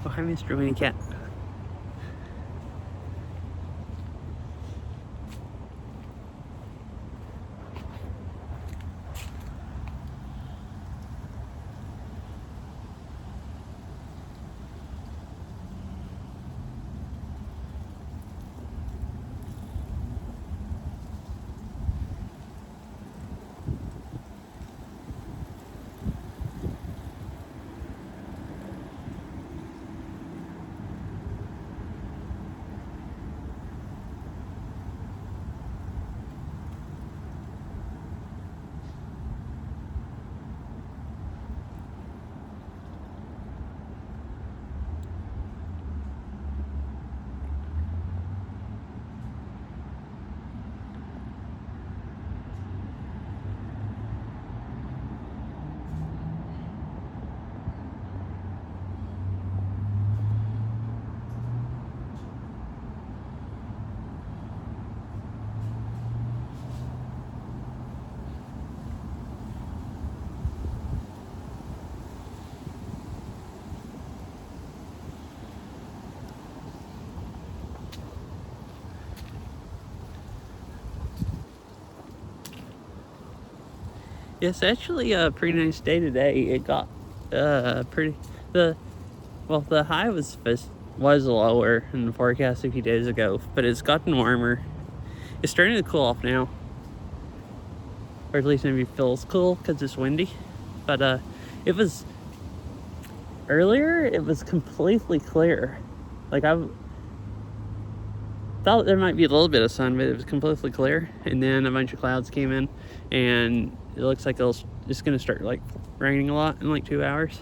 Oh, hi, Mr. Winnie Cat. Yes, actually a pretty nice day today. It got pretty the the high was lower in the forecast a few days ago, but it's gotten warmer. It's starting to cool off now, or at least maybe feels cool because it's windy. But it was earlier. It was completely clear. Like I thought there might be a little bit of sun, but it was completely clear. And then a bunch of clouds came in, and it looks like it's gonna start like raining a lot in like 2 hours.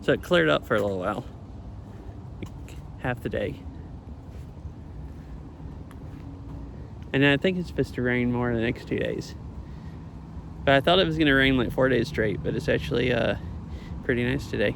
So it cleared up for a little while, like half the day. And then I think it's supposed to rain more in the next 2 days. But I thought it was gonna rain like 4 days straight, but it's actually pretty nice today.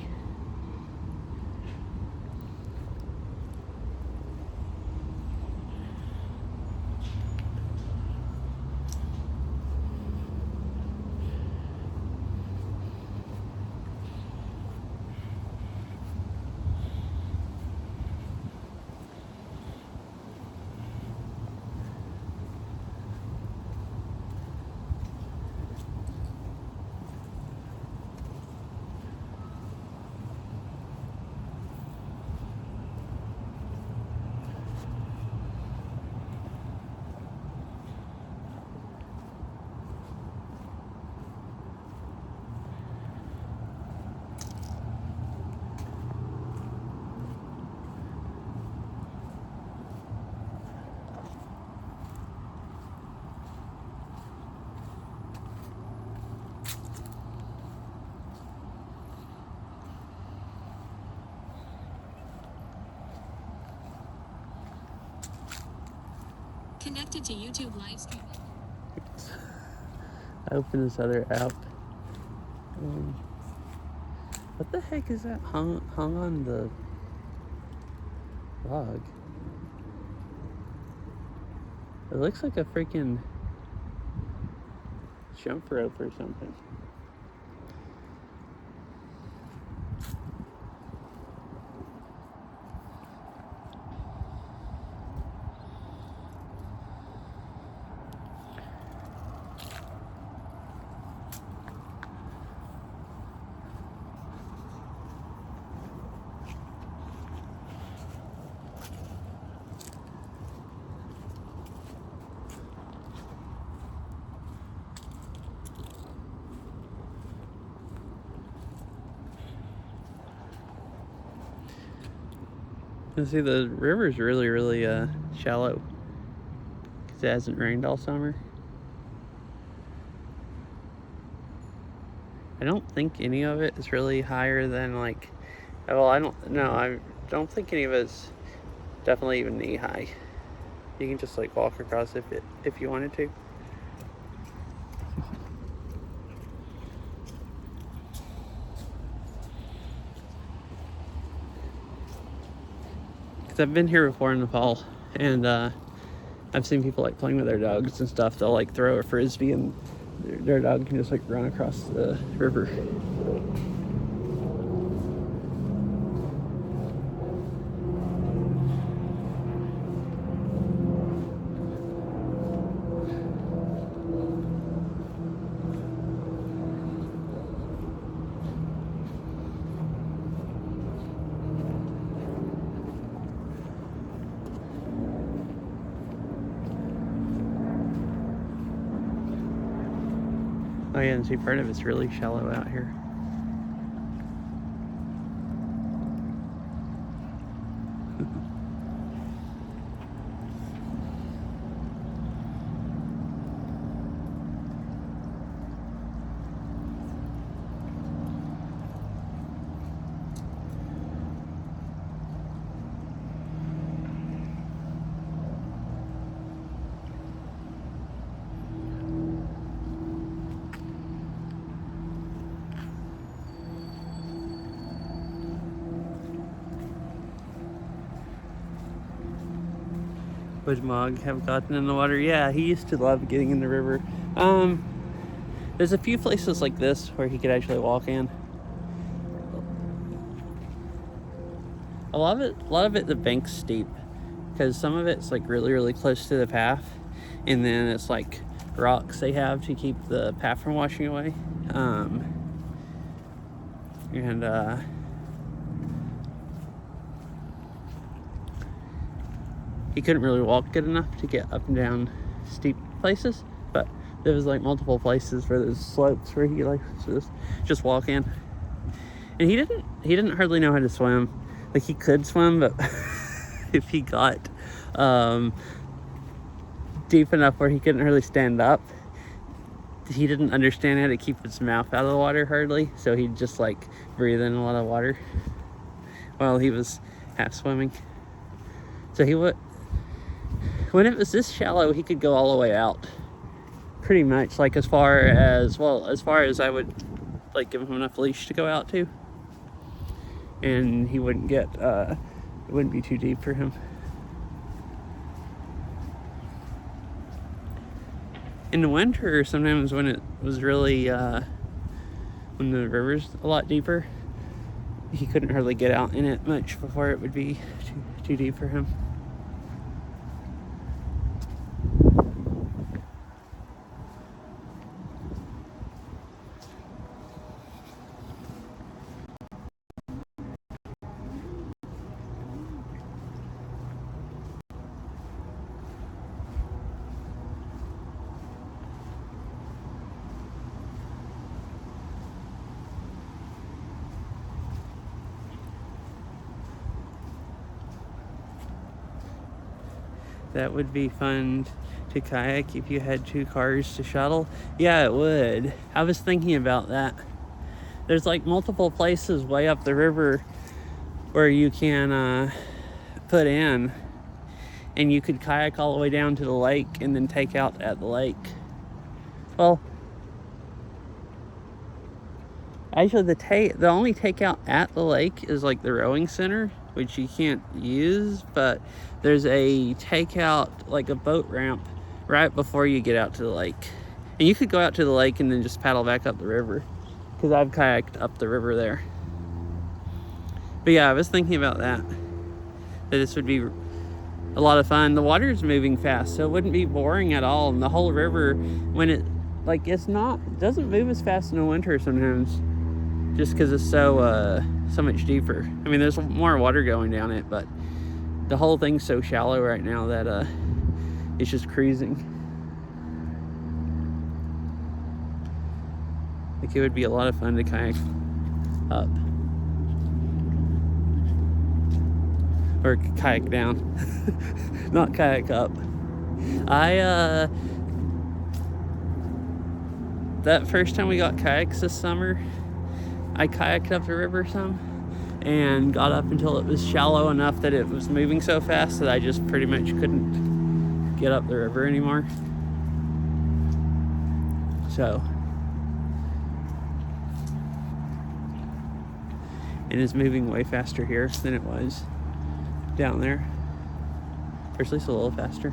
Connected to YouTube live stream. I opened this other app. What the heck is that hung on the log? It looks like a freaking jump rope or something. You see, the river's really shallow because it hasn't rained all summer. I don't think any of it is really higher than like, well, I don't think any of it's definitely even knee high. You can just like walk across if you wanted to. Because I've been here before in the fall, and I've seen people like playing with their dogs and stuff. They'll like throw a frisbee and their dog can just like run across the river. Oh yeah, and see, part of it's really shallow out here. Would Mog have gotten in the water? Yeah, he used to love getting in the river. There's a few places like this where he could actually walk in. A lot of it, the bank's steep, because some of it's like really close to the path, and then it's like rocks they have to keep the path from washing away. He couldn't really walk good enough to get up and down steep places, but there was like multiple places where there's slopes where he like just walk in. And he didn't hardly know how to swim. Like, he could swim, but if he got deep enough where he couldn't really stand up, he didn't understand how to keep his mouth out of the water hardly, so he'd just like breathe in a lot of water while he was half swimming. So he would, when it was this shallow, he could go all the way out, pretty much, like as far as I would like give him enough leash to go out to, and he wouldn't get it wouldn't be too deep for him. In the winter, sometimes when it was really when the river's a lot deeper, he couldn't hardly get out in it much before it would be too deep for him. That would be fun to kayak if you had 2 cars to shuttle. Yeah, it would. I was thinking about that. There's like multiple places way up the river where you can put in, and you could kayak all the way down to the lake and then take out at the lake. Well, actually the only takeout at the lake is like the rowing center, which you can't use, but there's a takeout, like a boat ramp, right before you get out to the lake. And you could go out to the lake and then just paddle back up the river, because I've kayaked up the river there. But yeah, I was thinking about that this would be a lot of fun. The water is moving fast, so it wouldn't be boring at all. And the whole river, when it doesn't move as fast in the winter sometimes, just because it's so much deeper. I mean, there's more water going down it, but the whole thing's so shallow right now that it's just cruising. Like, it would be a lot of fun to kayak up. Or kayak down. Not kayak up. That first time we got kayaks this summer, I kayaked up the river some and got up until it was shallow enough that it was moving so fast that I just pretty much couldn't get up the river anymore. So, it is moving way faster here than it was down there, or at least a little faster.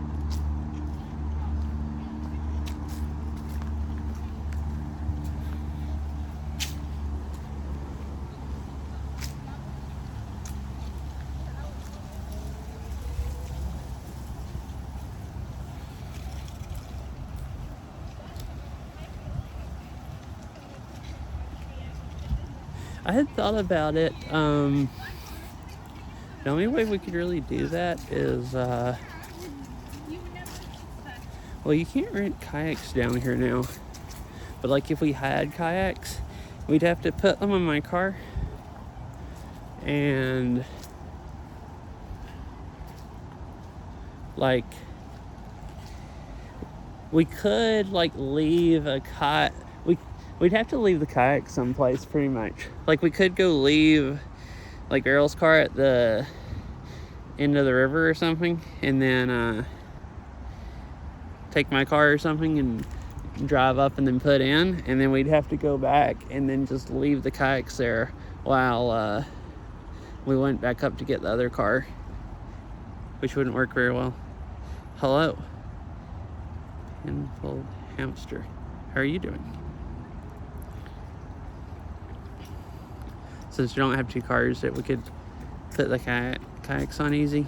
I had thought about it. The only way we could really do that is, well, you can't rent kayaks down here now. But like if we had kayaks, we'd have to put them in my car, and like we could like leave a kayak. We'd have to leave the kayak someplace pretty much. Like we could go leave like Errol's car at the end of the river or something, and then take my car or something and drive up and then put in, and then we'd have to go back and then just leave the kayaks there while we went back up to get the other car, which wouldn't work very well. Hello, handful hamster. How are you doing? Since you don't have two cars that we could put the kayaks on easy.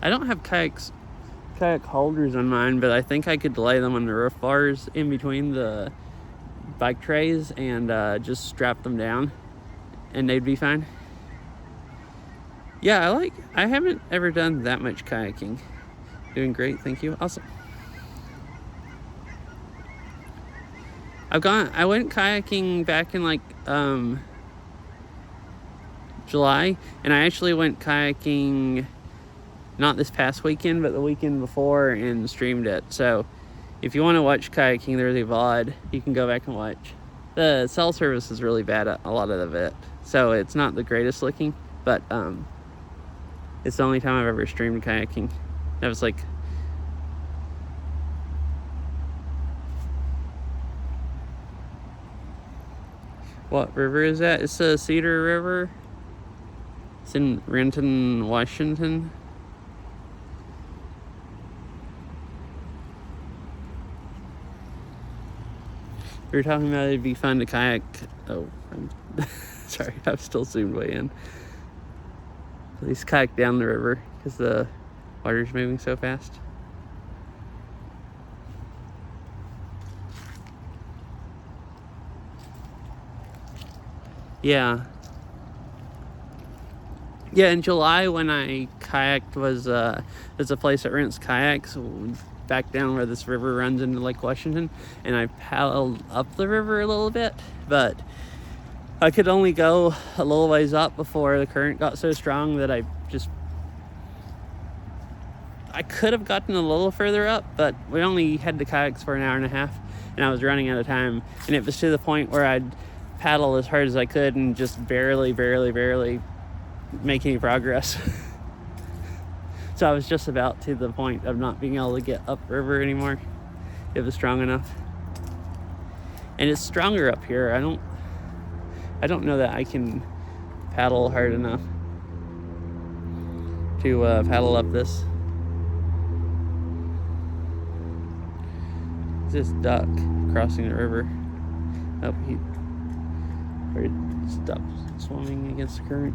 I don't have kayak holders on mine, but I think I could lay them on the roof bars in between the bike trays and just strap them down, and they'd be fine. Yeah, I haven't ever done that much kayaking. Doing great, thank you. Awesome. I went kayaking back in like July, and I actually went kayaking not this past weekend, but the weekend before, and streamed it. So if you want to watch kayaking, there's a VOD you can go back and watch. The cell service is really bad at a lot of it, so it's not the greatest looking, but it's the only time I've ever streamed kayaking. That was like what river is that? It's the Cedar River. It's in Renton, Washington. We were talking about it'd be fun to kayak. Oh, sorry, I'm still zoomed way in. Please kayak down the river because the water's moving so fast. Yeah. Yeah, in July when I kayaked there's a place that rents kayaks back down where this river runs into Lake Washington, and I paddled up the river a little bit, but I could only go a little ways up before the current got so strong that I could have gotten a little further up, but we only had the kayaks for an hour and a half, and I was running out of time, and it was to the point where I'd paddle as hard as I could and just barely make any progress. So I was just about to the point of not being able to get upriver anymore. It was strong enough, and it's stronger up here. I don't know that I can paddle hard enough to paddle up this. This duck crossing the river. Oh, he stopped swimming against the current.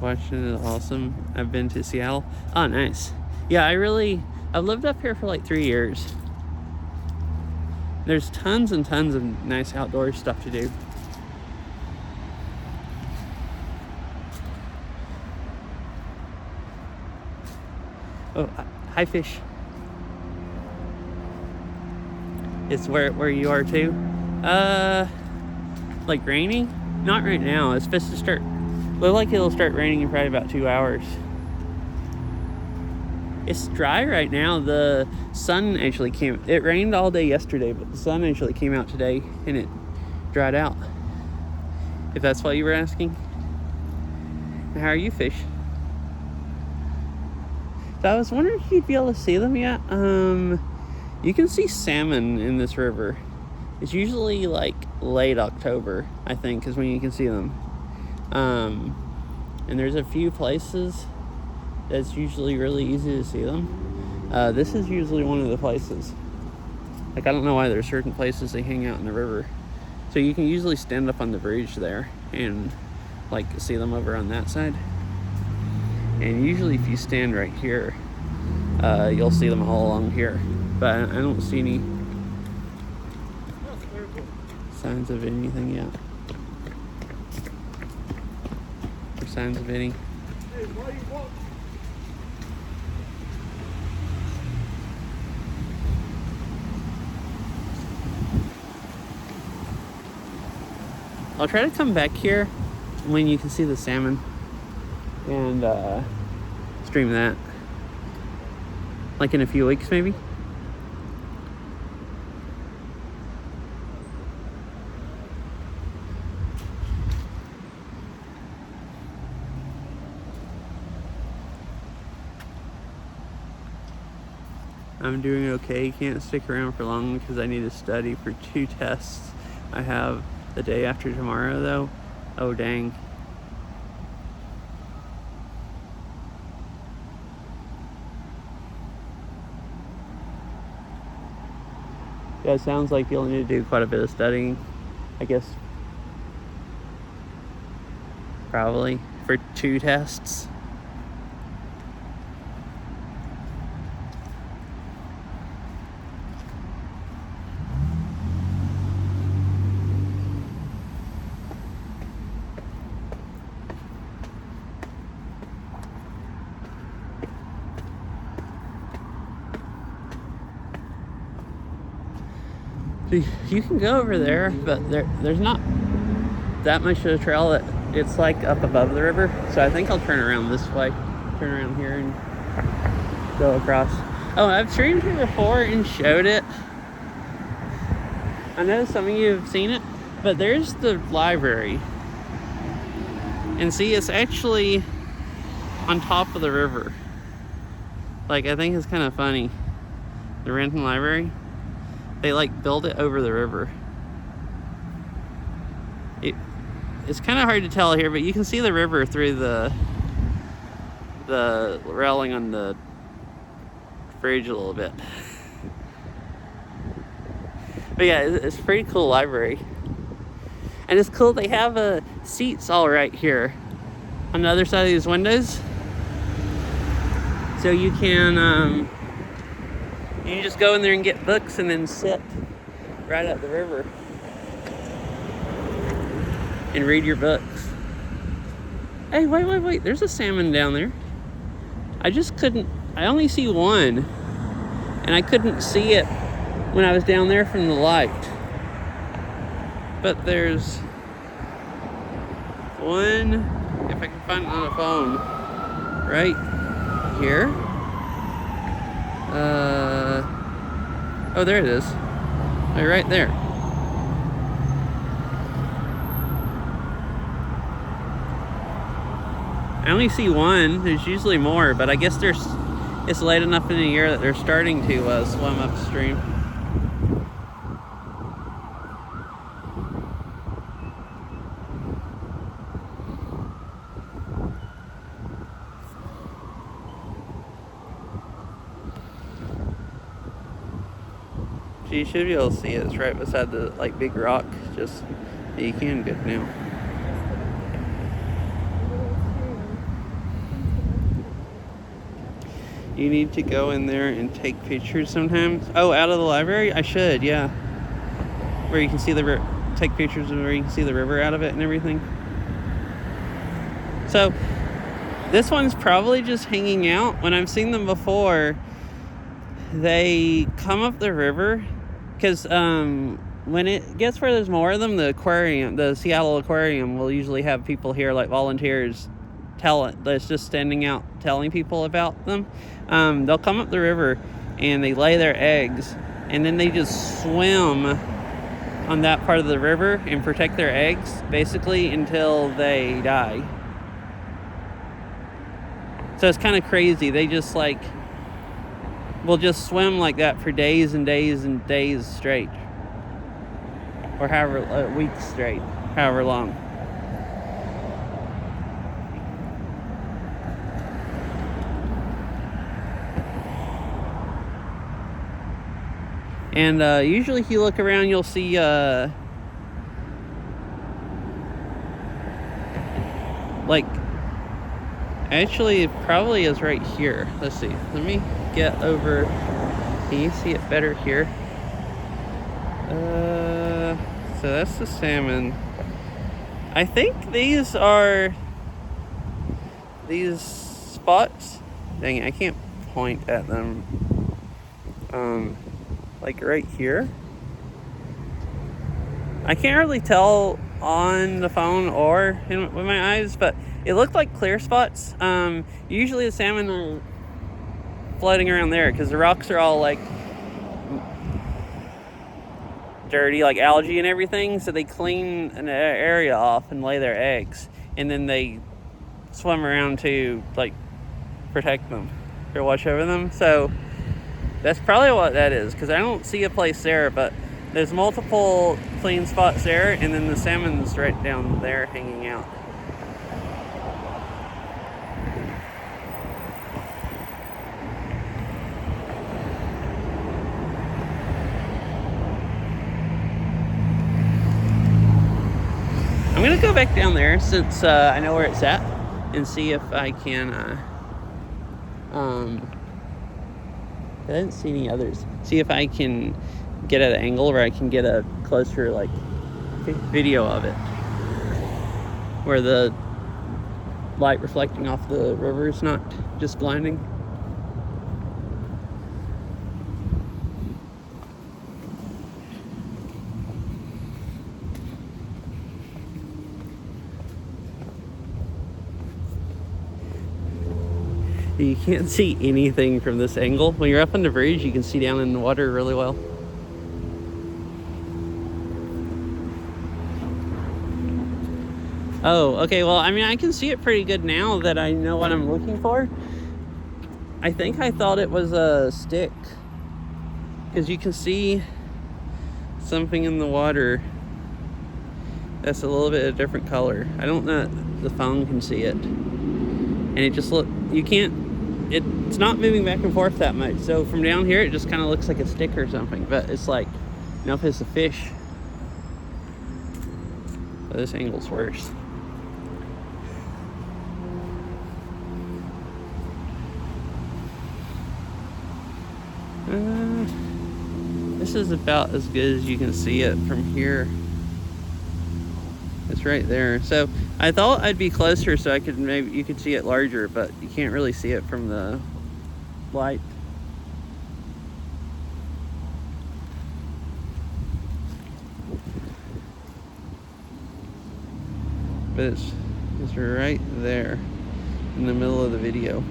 Washington is awesome. I've been to Seattle. Oh, nice. Yeah, I've lived up here for like 3 years. There's tons and tons of nice outdoor stuff to do. Oh, hi fish. It's where you are too. Like raining? Not right now. It's supposed to start. Look like it'll start raining in probably about 2 hours. It's dry right now. The sun actually came. It rained all day yesterday, but the sun actually came out today and it dried out. If that's what you were asking. How are you, fish? So I was wondering if you'd be able to see them yet. You can see salmon in this river. It's usually like late October, I think, is when you can see them. And there's a few places that's usually really easy to see them. This is usually one of the places. Like, I don't know why there's certain places they hang out in the river. So you can usually stand up on the bridge there and like see them over on that side. And usually if you stand right here, you'll see them all along here. But I don't see any signs of anything yet. Or signs of any. I'll try to come back here when you can see the salmon and stream that. Like in a few weeks, maybe. I'm doing okay. Can't stick around for long because I need to study for 2 tests I have the day after tomorrow, though. Oh, dang. Yeah, it sounds like you'll need to do quite a bit of studying, I guess. Probably for 2 tests. You can go over there, but there's not that much of a trail that it's like up above the river. So I think I'll turn around this way, turn around here and go across. Oh, I've streamed here before and showed it. I know some of you have seen it, but there's the library. And see, it's actually on top of the river. Like, I think it's kind of funny. The Renton Library, they like build it over the river. It's kind of hard to tell here, but you can see the river through the railing on the fridge a little bit. But yeah, it's a pretty cool library. And it's cool, they have seats all right here on the other side of these windows. So you can you just go in there and get books and then sit right at the river and read your books. Hey, wait, there's a salmon down there. I only see one, and I couldn't see it when I was down there from the light. But there's one, if I can find it on a phone, right here. Oh, there it is. Right there. I only see one. There's usually more, but I guess it's late enough in the year that they're starting to swim upstream. So you should be able to see it. It's right beside the big rock. Just you can good now. You need to go in there and take pictures sometimes. Oh, out of the library? I should, yeah. Where you can see take pictures of where you can see the river out of it and everything. So this one's probably just hanging out. When I've seen them before, they come up the river because when it gets where there's more of them, the Seattle Aquarium will usually have people here, like volunteers, that's just standing out telling people about them. They'll come up the river and they lay their eggs, and then they just swim on that part of the river and protect their eggs basically until they die. So it's kind of crazy. They just will just swim like that for days and days and days straight, or however weeks straight, however long. And usually if you look around, you'll see actually it probably is right here. Let's see. Let me get over. Can you see it better here? So that's the salmon. I think these are these spots, dang it, I can't point at them. Like right here. I can't really tell on the phone or with my eyes, but it looked like clear spots. Usually the salmon are floating around there because the rocks are all like dirty, like algae and everything, so they clean an area off and lay their eggs, and then they swim around to like protect them or watch over them. So that's probably what that is, because I don't see a place there, but there's multiple clean spots there, and then the salmon's right down there hanging out. I'm gonna go back down there since I know where it's at and see if I can I didn't see any others. See if I can get at an angle where I can get a closer like video of it, where the light reflecting off the river is not just blinding. You can't see anything from this angle. When you're up on the bridge, you can see down in the water really well. Oh, okay, well, I mean, I can see it pretty good now that I know what I'm looking for. I think I thought it was a stick, because you can see something in the water that's a little bit of a different color. I don't know if the phone can see it. And it just you can't, it's not moving back and forth that much. So from down here, it just kind of looks like a stick or something, but it's like, you know, if it's a fish. But this angle's worse. This is about as good as you can see it from here. It's right there. So I thought I'd be closer so I could maybe you could see it larger, but you can't really see it from the light. But it's right there in the middle of the video.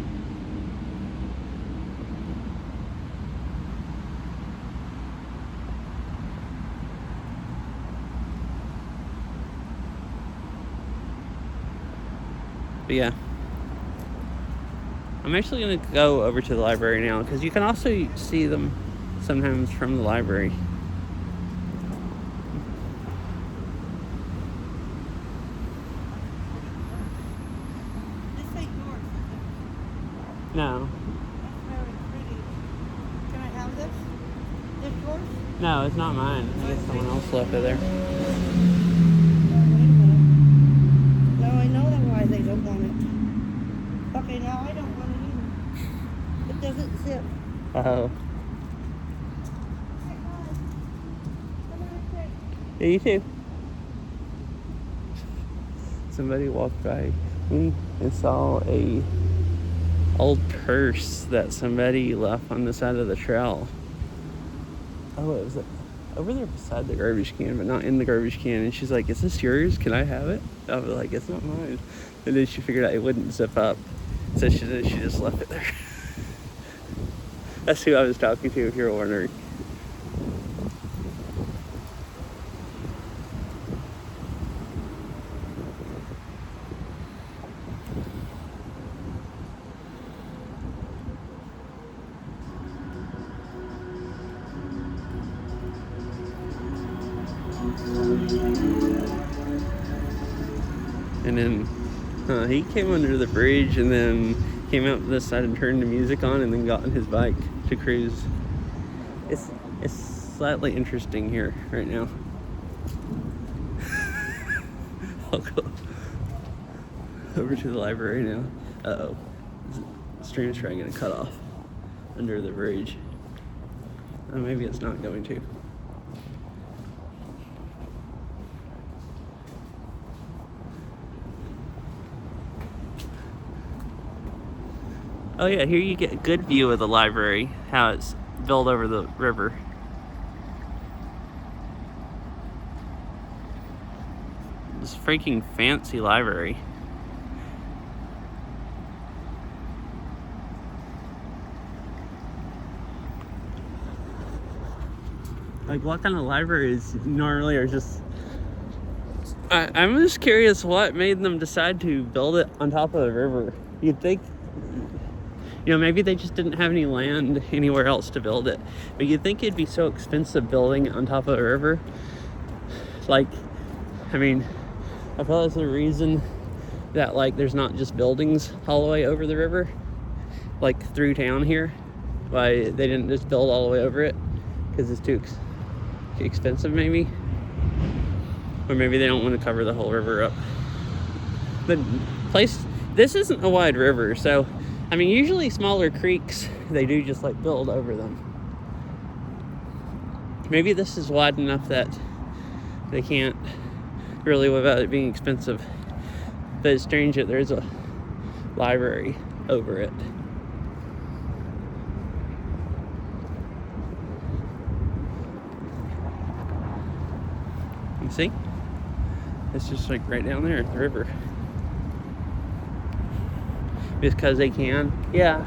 But yeah, I'm actually going to go over to the library now, because you can also see them sometimes from the library. This ain't yours, is it? No. That's very pretty. Can I have this? This yours? No, it's not mine. I guess someone else left it there. No, I know that why they don't want it. Okay, now I don't want it either. It doesn't zip. Oh. Yeah, you too. Somebody walked by and saw a old purse that somebody left on the side of the trail. Oh, it was over there beside the garbage can, but not in the garbage can. And she's like, "Is this yours? Can I have it?" I was like, "It's not mine." And then she figured out it wouldn't zip up, so she just left it there. That's who I was talking to, if you're wondering. And then he came under the bridge and then came out this side and turned the music on and then got on his bike to cruise. It's slightly interesting here right now. I'll go over to the library now. Uh-oh. The stream's probably gonna cut off under the bridge. Maybe it's not going to. Oh yeah, here you get a good view of the library, how it's built over the river. This freaking fancy library. Like, what kind of libraries normally are just... I'm just curious what made them decide to build it on top of the river. You'd think, maybe they just didn't have any land anywhere else to build it. But you'd think it'd be so expensive building it on top of a river. Like, I mean, I feel that's the reason that, like, there's not just buildings all the way over the river, like through town here. Why they didn't just build all the way over it, because it's too expensive maybe, or maybe they don't want to cover the whole river up. The place, this isn't a wide river, so I mean, usually smaller creeks, they do just like build over them. Maybe this is wide enough that they can't really without it being expensive. But it's strange that there's a library over it. You see? It's just like right down there at the river. Because they can. Yeah.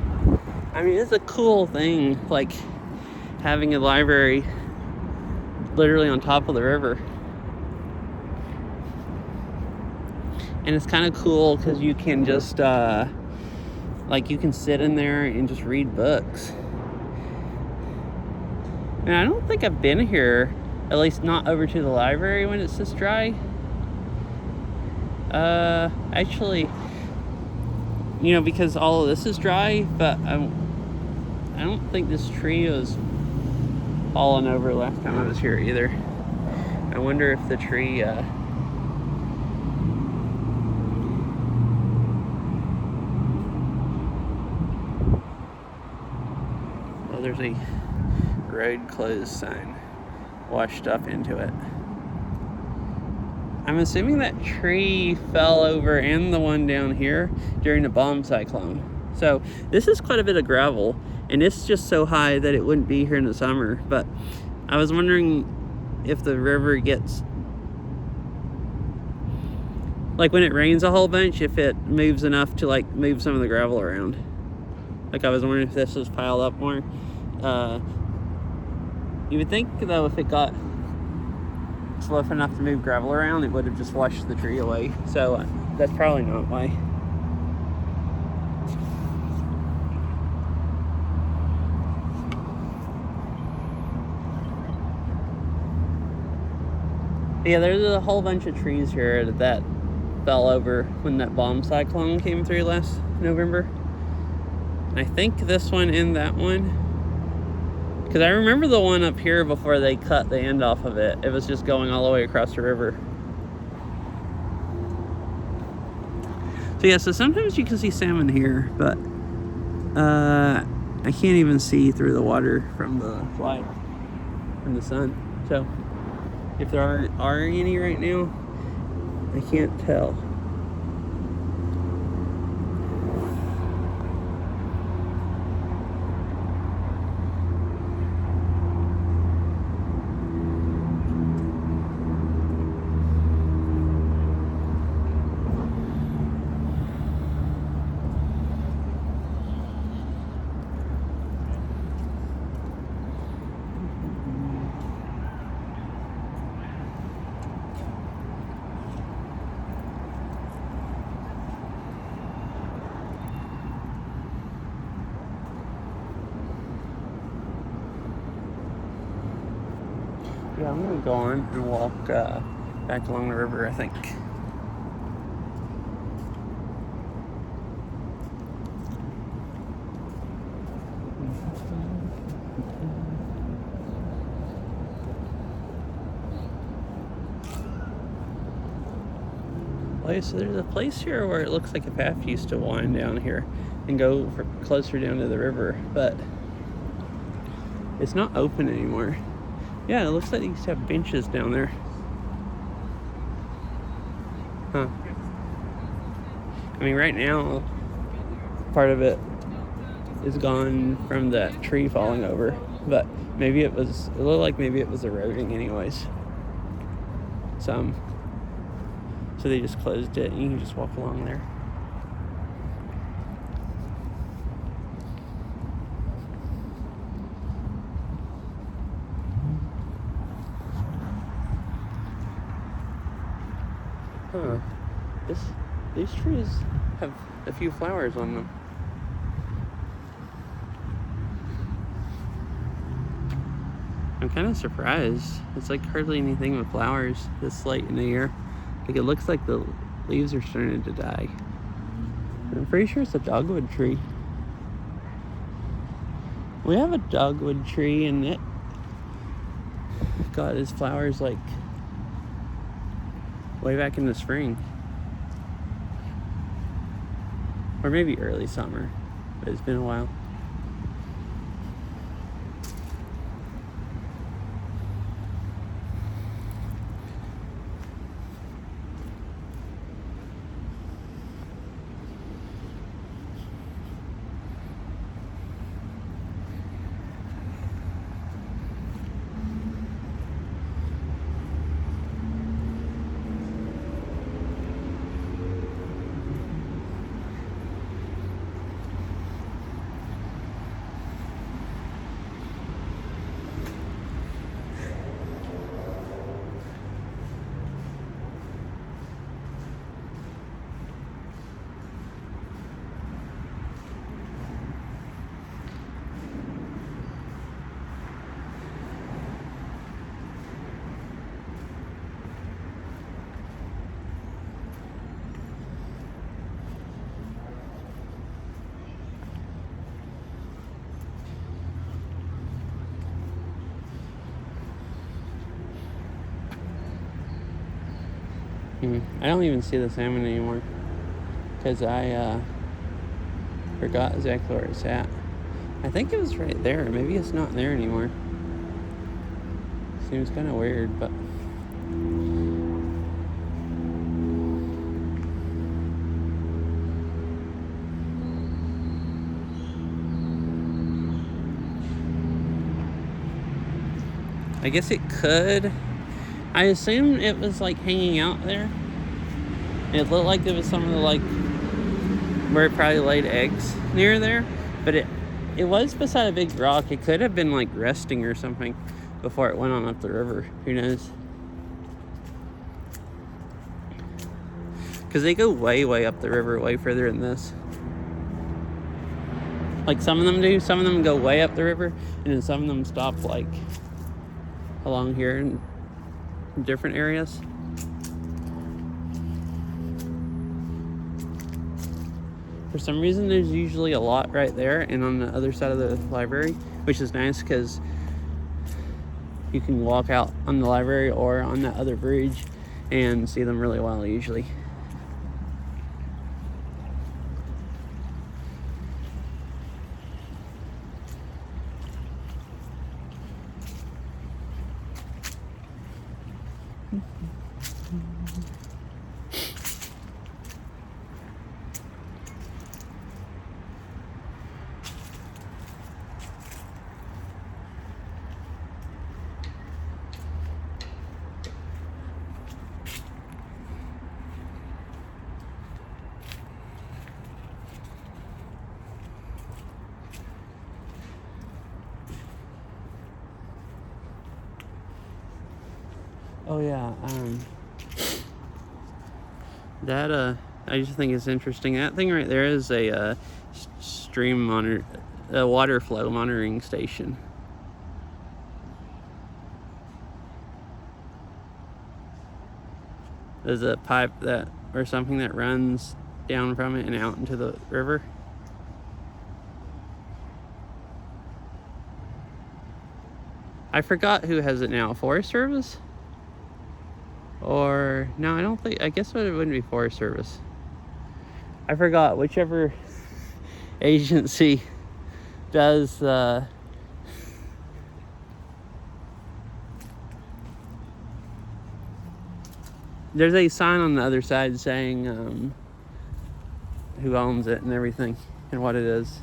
I mean, it's a cool thing, like having a library literally on top of the river. And it's kind of cool because you can just, you can sit in there and just read books. And I don't think I've been here, at least not over to the library when it's this dry. Actually, because all of this is dry, but I don't think this tree was fallen over last time I was here either. I wonder if the tree, oh, there's a road closed sign washed up into it. I'm assuming that tree fell over, and the one down here, during the bomb cyclone. So this is quite a bit of gravel, and it's just so high that it wouldn't be here in the summer. But I was wondering if the river gets, like when it rains a whole bunch, if it moves enough to like move some of the gravel around. Like I was wondering if this was piled up more. You would think though, if it got slow enough to move gravel around, it would have just washed the tree away. So that's probably not why. Yeah, there's a whole bunch of trees here that fell over when that bomb cyclone came through last November. I think this one and that one, because I remember the one up here before they cut the end off of it. It was just going all the way across the river. So yeah, so sometimes you can see salmon here, but I can't even see through the water from the light, from the sun. So if there are any right now, I can't tell. Yeah, I'm gonna go on and walk back along the river, I think. So there's a place here where it looks like a path used to wind down here and go closer down to the river, but it's not open anymore. Yeah, it looks like they used to have benches down there. Huh. I mean, right now, part of it is gone from that tree falling over. But maybe it looked like maybe it was eroding anyways. So they just closed it and you can just walk along there. Huh. These trees have a few flowers on them. I'm kind of surprised. It's like hardly anything with flowers this late in the year. Like it looks like the leaves are starting to die. I'm pretty sure it's a dogwood tree. We have a dogwood tree and it got its flowers like way back in the spring. Or maybe early summer, but it's been a while. I don't even see the salmon anymore because I forgot exactly where it's at. I think it was right there. Maybe it's not there anymore. Seems kind of weird, but I guess it could. I assume it was like hanging out there. It looked like it was some of the like where it probably laid eggs near there, but it was beside a big rock. It could have been like resting or something before it went on up the river. Who knows? Because they go way up the river, way further than this. Like some of them do. Some of them go way up the river, and then some of them stop like along here in different areas. For some reason, there's usually a lot right there and on the other side of the library, which is nice because you can walk out on the library or on that other bridge and see them really well usually. Oh yeah, that I just think it's interesting. That thing right there is a a water flow monitoring station. There's a pipe or something that runs down from it and out into the river. I forgot who has it now. Forest Service? Or no, I don't think. I guess it wouldn't be Forest Service. I forgot. Whichever agency does there's a sign on the other side saying who owns it and everything and what it is.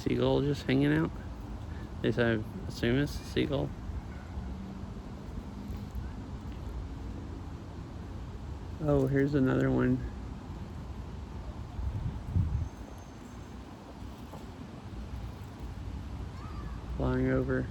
seagull just hanging out. At least I assume it's a seagull. Oh, here's another one. Flying over.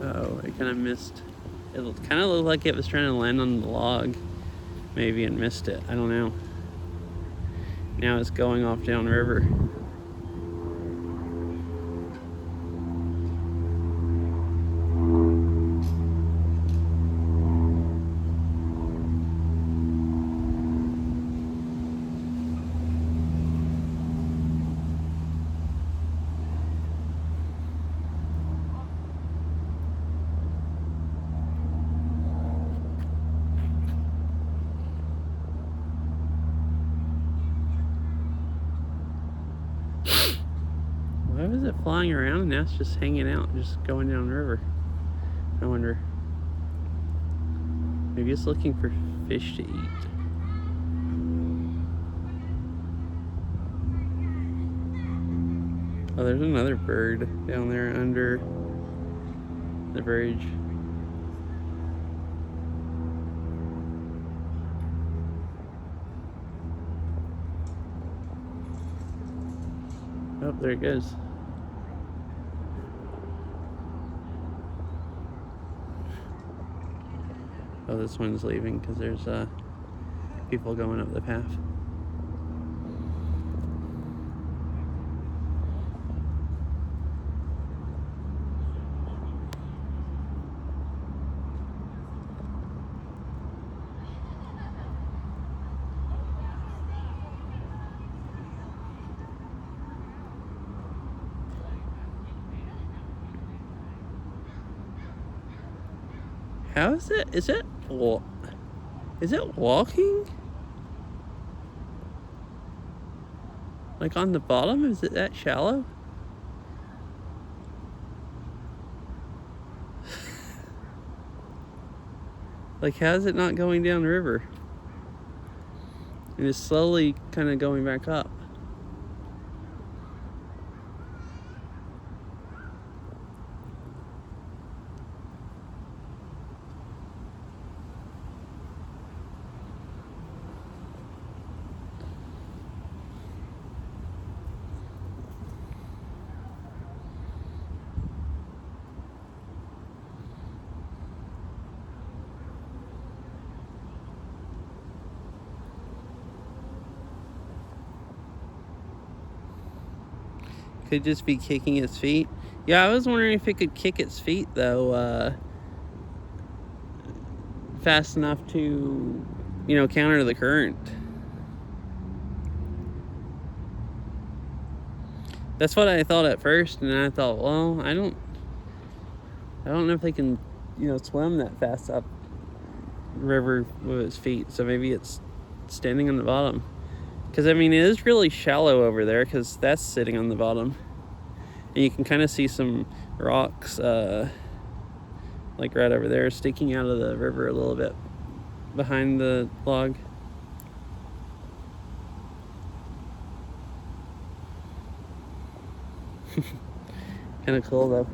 Oh, it kind of missed. It kind of looked like it was trying to land on the log, maybe, and missed it. I don't know. Now it's going off downriver. Why was it flying around and now it's just hanging out, just going down the river? I wonder. Maybe it's looking for fish to eat. Oh, there's another bird down there under the bridge. Oh, there it goes. Oh, this one's leaving because there's people going up the path. How is it? Is it walking? Like on the bottom? Is it that shallow? Like, how is it not going down the river? And it's slowly kind of going back up. Could just be kicking its feet. Yeah, I was wondering if it could kick its feet though, fast enough to, counter the current. That's what I thought at first, and then I thought, well, I don't know if they can, swim that fast up river with its feet. So maybe it's standing on the bottom. Because, it is really shallow over there because that's sitting on the bottom. And you can kind of see some rocks, like right over there, sticking out of the river a little bit behind the log. Kind of cool, though.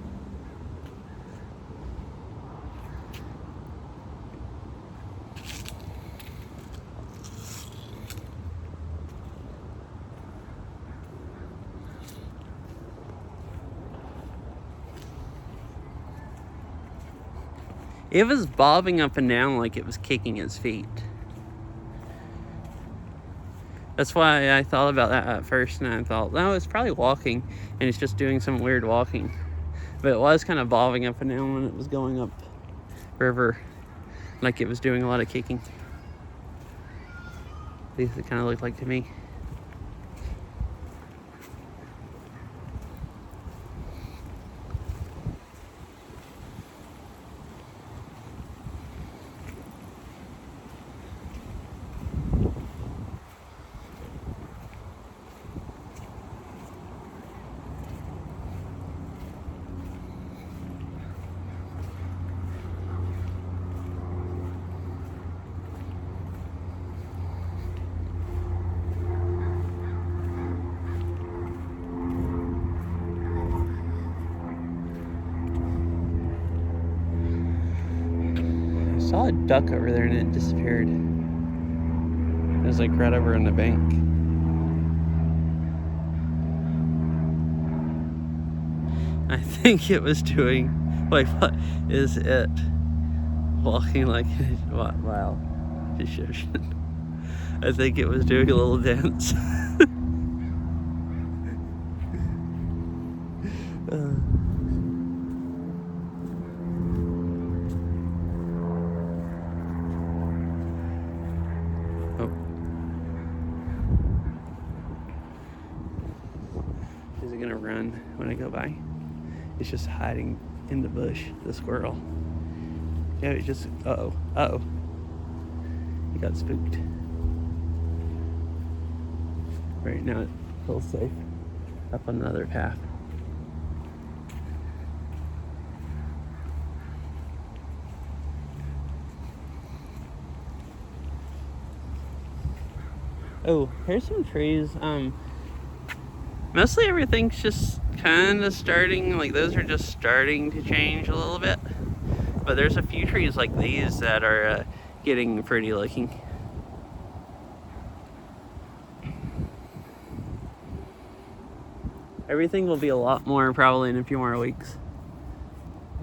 It was bobbing up and down like it was kicking its feet. That's why I thought about that at first, and I thought, no, it's probably walking, and it's just doing some weird walking. But it was kind of bobbing up and down when it was going up river, like it was doing a lot of kicking. At least it kind of looked like to me. saw a duck over there and it disappeared. It was like right over on the bank. I think it was doing, wait, what is it? Walking like, wow, description. I think it was doing a little dance. Oh. Is it gonna run when I go by? It's just hiding in the bush, the squirrel. Yeah, it just, uh-oh. He got spooked. Right now it feels safe. Up on another path. Oh, here's some trees. Mostly everything's just kind of starting, like those are just starting to change a little bit. But there's a few trees like these that are getting pretty looking. Everything will be a lot more probably in a few more weeks.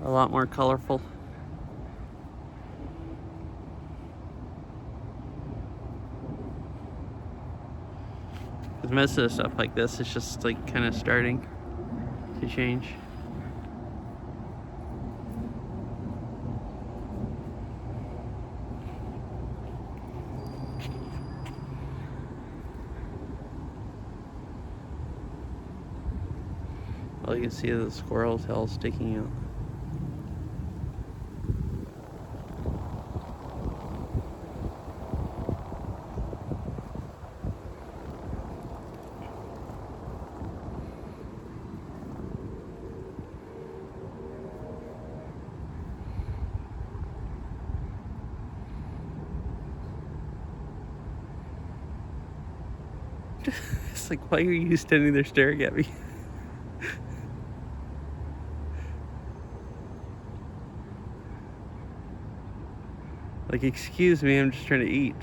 A lot more colorful. Because most of the stuff like this is just like kind of starting to change. Well, you can see the squirrel tail sticking out. It's like, why are you standing there staring at me? Like, excuse me, I'm just trying to eat.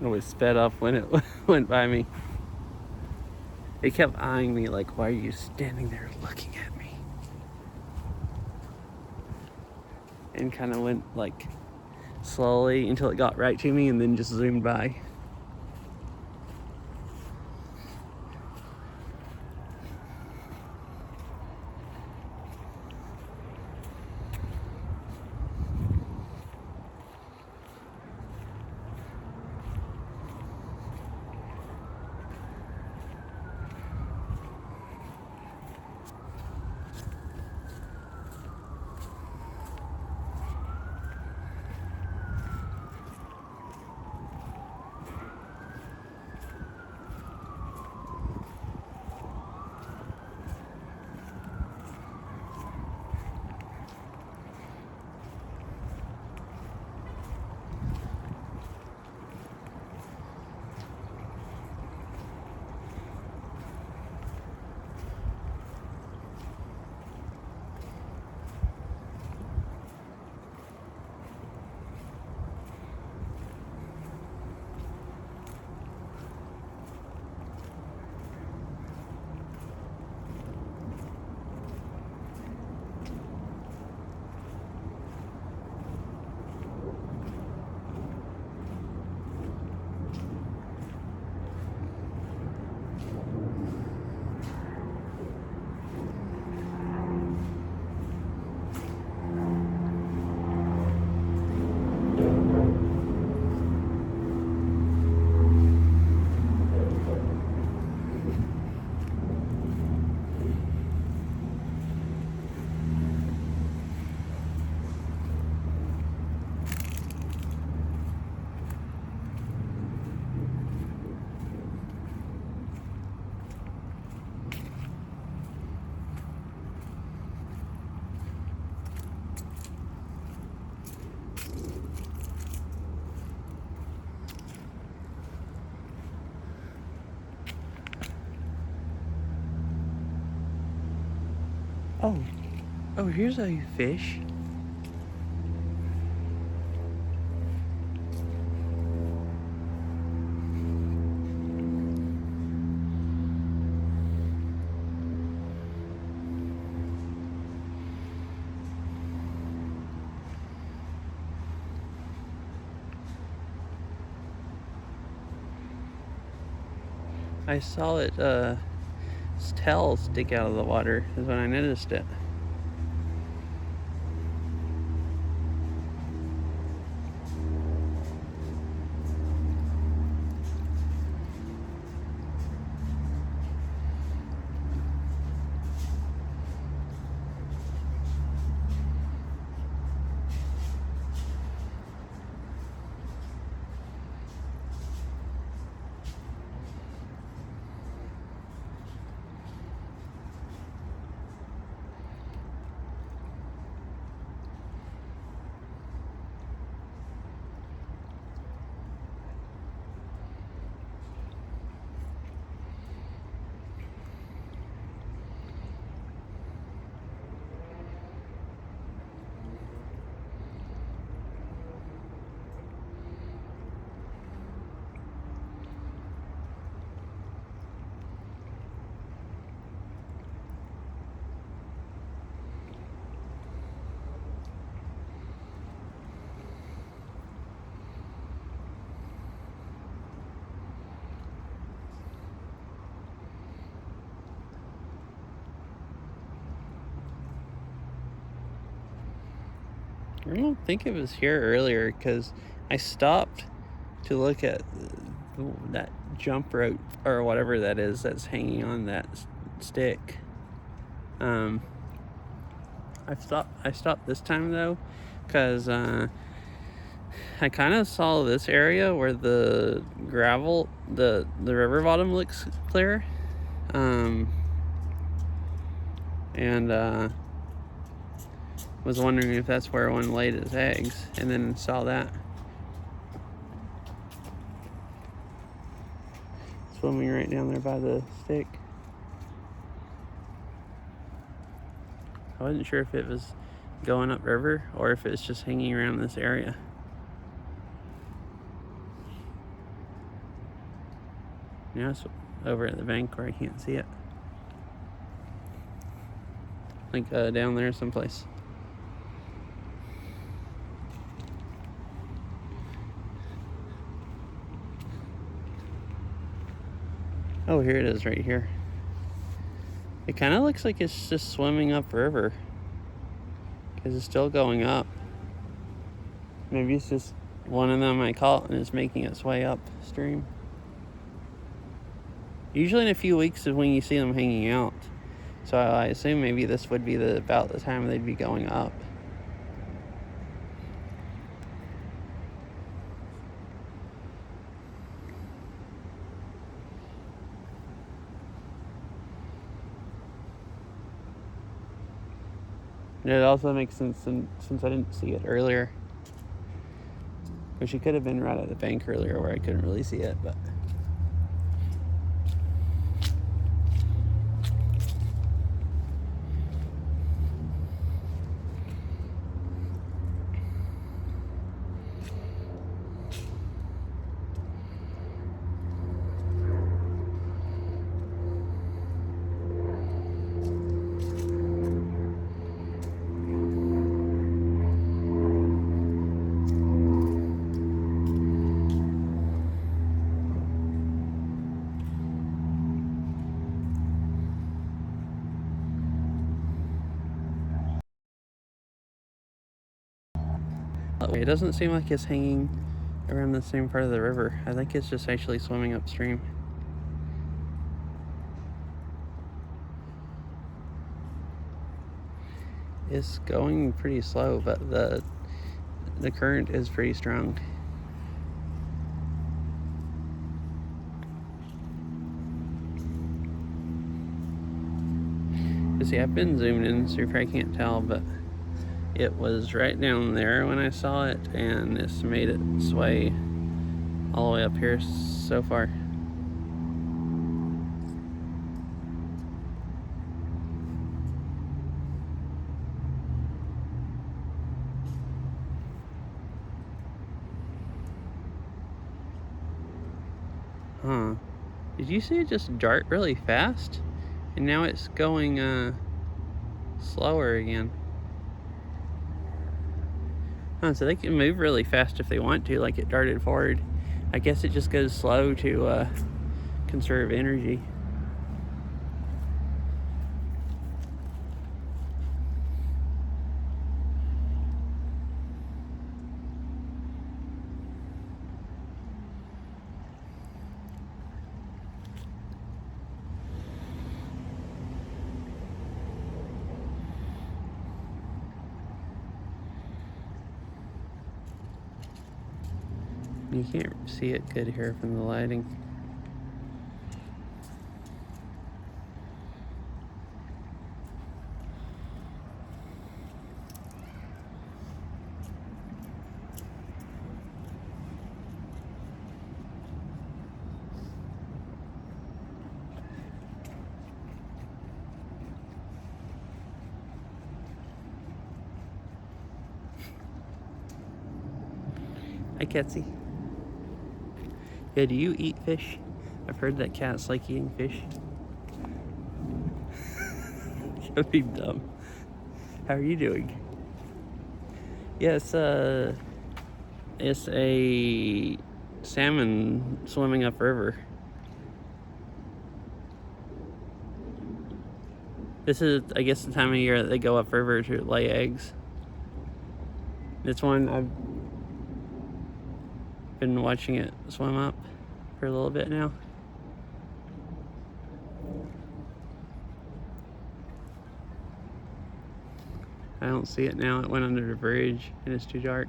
It always sped off when it went by me. It kept eyeing me like, why are you standing there looking at me? And kind of went like slowly until it got right to me and then just zoomed by. Oh, oh, here's a fish. I saw it, its tail stick out of the water is when I noticed it. I don't think it was here earlier because I stopped to look at that jump rope or whatever that is that's hanging on that stick. I stopped this time though because I kind of saw this area where the gravel, the river bottom looks clear, and was wondering if that's where one laid its eggs, and then saw that swimming right down there by the stick. I wasn't sure if it was going upriver or if it's just hanging around this area. Yeah, it's over at the bank where I can't see it. Like down there someplace. Oh, here it is right here. It kind of looks like it's just swimming upriver because it's still going up. Maybe it's just one of them I caught and it's making its way upstream. Usually in a few weeks is when you see them hanging out. So I assume maybe this would be about the time they'd be going up. And it also makes sense since I didn't see it earlier. Which it could have been right at the bank earlier where I couldn't really see it, but... It doesn't seem like it's hanging around the same part of the river. I think it's just actually swimming upstream. It's going pretty slow, but the current is pretty strong. You see, I've been zoomed in, so you probably can't tell, but it was right down there when I saw it, and it's made its way all the way up here so far. Huh. Did you see it just dart really fast? And now it's going slower again. Huh, so they can move really fast if they want to, like it darted forward. I guess it just goes slow to conserve energy. You can't see it good here from the lighting. Hi, Ketsy. Yeah, do you eat fish? I've heard that cats like eating fish. That'd be dumb. How are you doing? Yeah, it's a salmon swimming upriver. This is, I guess, the time of year that they go upriver to lay eggs. This one, I've been watching it swim up for a little bit now. I don't see it now. It went under the bridge and it's too dark.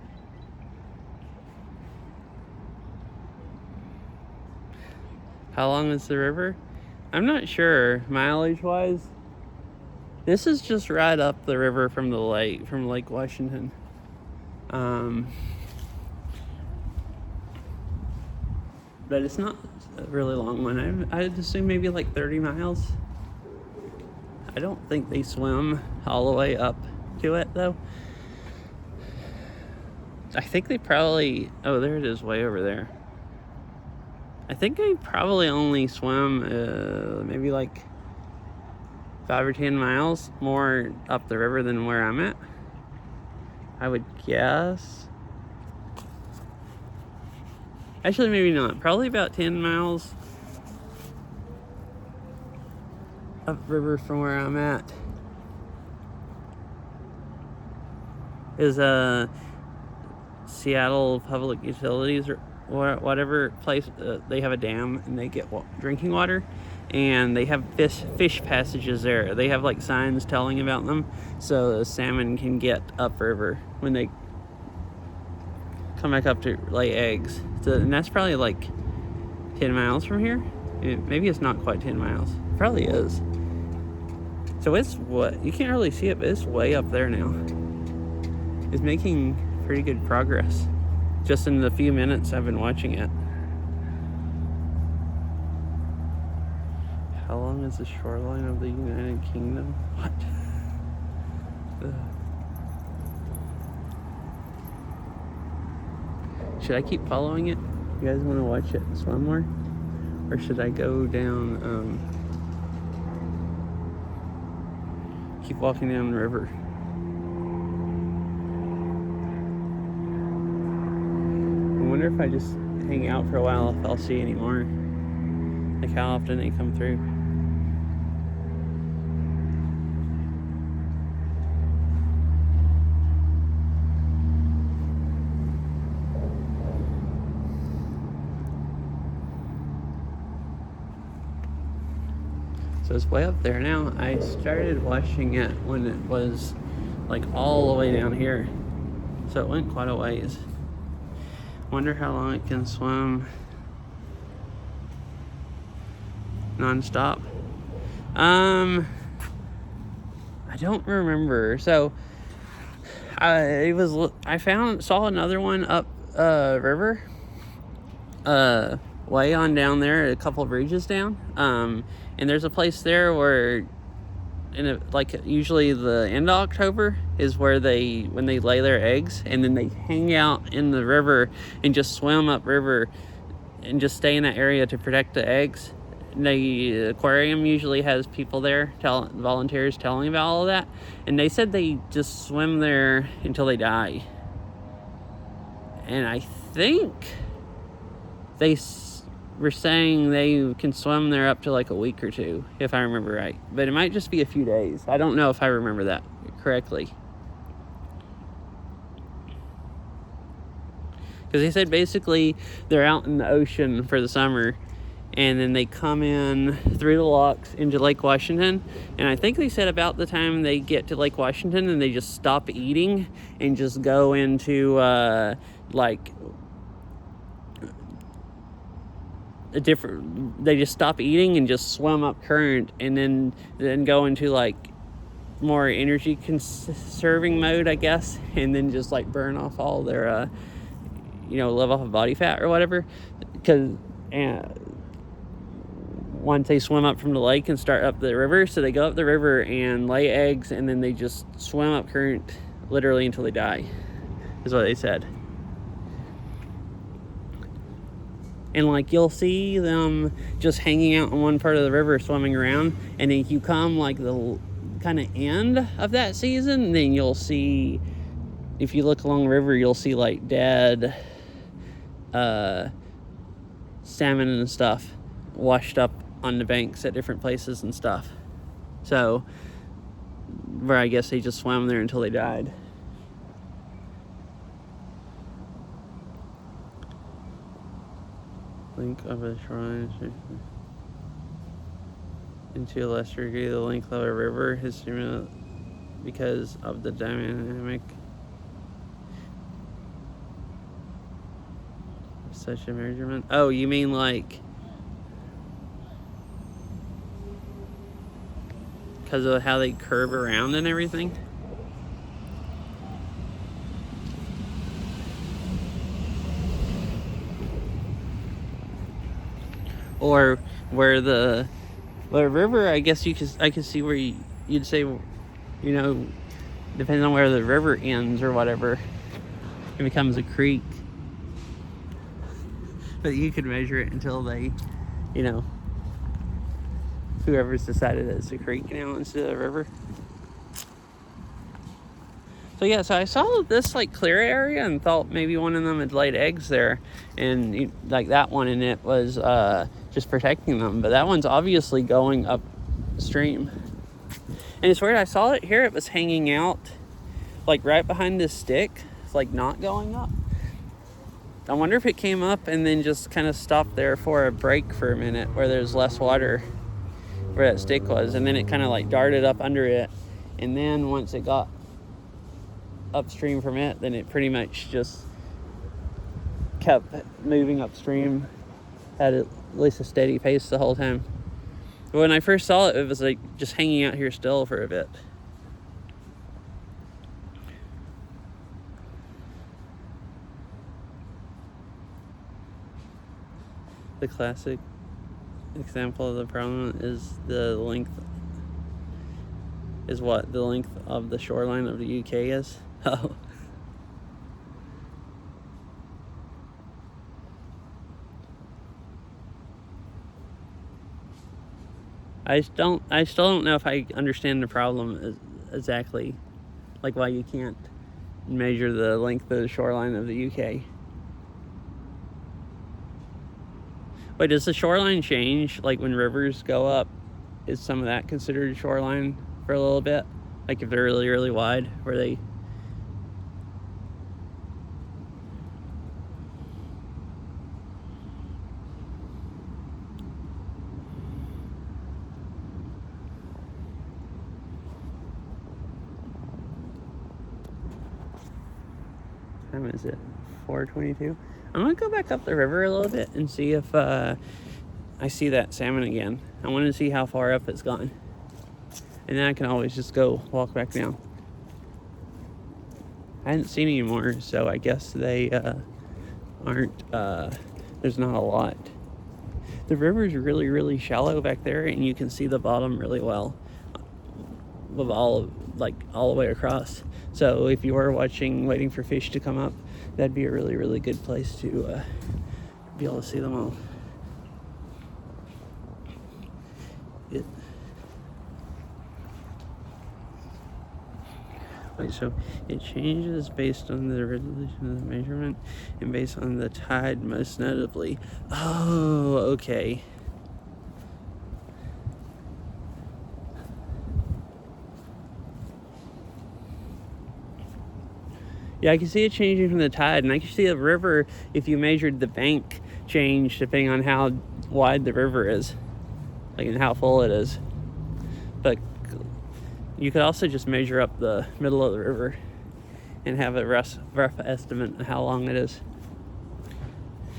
How long is the river? I'm not sure, mileage-wise. This is just right up the river from the lake, from Lake Washington. But it's not a really long one. I'd assume maybe like 30 miles. I don't think they swim all the way up to it, though. I think they probably... Oh, there it is, way over there. I think they probably only swim maybe like 5 or 10 miles more up the river than where I'm at, I would guess. Actually, maybe not. Probably about 10 miles upriver from where I'm at is Seattle Public Utilities or whatever place. They have a dam and they get drinking water, and they have fish passages there. They have like signs telling about them, so the salmon can get upriver when they come back up to lay eggs. So, and that's probably like 10 miles from here. Maybe it's not quite 10 miles. It probably is. So it's what, you can't really see it, but it's way up there now. It's making pretty good progress just in the few minutes I've been watching it. How long is the shoreline of the United Kingdom? What? Should I keep following it? You guys want to watch it swim more? Or should I go down, keep walking down the river? I wonder if I just hang out for a while, if I'll see any more. Like how often they come through. So it's way up there now. I started watching it when it was like all the way down here. So it went quite a ways. Wonder how long it can swim non-stop. I don't remember. So I saw another one up river, way on down there, a couple of bridges down. And there's a place there where, usually the end of October is where when they lay their eggs, and then they hang out in the river and just swim up river and just stay in that area to protect the eggs. The aquarium usually has people there, volunteers telling about all of that, and they said they just swim there until they die. And I think they were saying they can swim there up to like a week or two, if I remember right. But it might just be a few days. I don't know if I remember that correctly. Because they said basically they're out in the ocean for the summer, and then they come in through the locks into Lake Washington. And I think they said about the time they get to Lake Washington, and they just stop eating and just go into they just stop eating and just swim up current, and then go into like more energy conserving mode, I guess, and then just like burn off all their live off of body fat or whatever. Because once they swim up from the lake and start up the river, so they go up the river and lay eggs, and then they just swim up current literally until they die, is what they said. And like you'll see them just hanging out on one part of the river swimming around, and then you come like the kind of end of that season, and then you'll see, if you look along the river, you'll see like dead salmon and stuff washed up on the banks at different places and stuff. So where I guess they just swam there until they died. Link of a shoreline into a lesser degree the length of a river is similar because of the dynamic of such a measurement. Oh, you mean like because of how they curve around and everything? Or where the river, I guess I could see where you'd say, depending on where the river ends or whatever, it becomes a creek. But you could measure it until they, whoever's decided that it's a creek now instead of a river. So yeah, so I saw this like clear area and thought maybe one of them had laid eggs there, and like that one, and it was just protecting them. But that one's obviously going upstream. And it's weird, I saw it here, it was hanging out like right behind this stick. It's like not going up. I wonder if it came up and then just kind of stopped there for a break for a minute where there's less water where that stick was, and then it kind of like darted up under it, and then once it got upstream from it, then it pretty much just kept moving upstream at least a steady pace the whole time. But when I first saw it, it was like just hanging out here still for a bit. The classic example of the problem is the length of the shoreline of the UK is. Oh. I still don't know if I understand the problem exactly, like why you can't measure the length of the shoreline of the UK. Wait, does the shoreline change like when rivers go up? Is some of that considered shoreline for a little bit? Like if they're really, really wide, where they... What time is it? 4:22? I'm gonna go back up the river a little bit and see if I see that salmon again. I want to see how far up it's gone, and then I can always just go walk back down. I hadn't seen any more, so I guess they aren't. There's not a lot. The river's really, really shallow back there, and you can see the bottom really well, of all the way across. So if you were waiting for fish to come up, that'd be a really, really good place to be able to see them all. So it changes based on the resolution of the measurement and based on the tide, most notably. Oh, okay. Yeah, I can see it changing from the tide, and I can see the river, if you measured the bank, change depending on how wide the river is, like, and how full it is. But you could also just measure up the middle of the river and have a rough estimate of how long it is.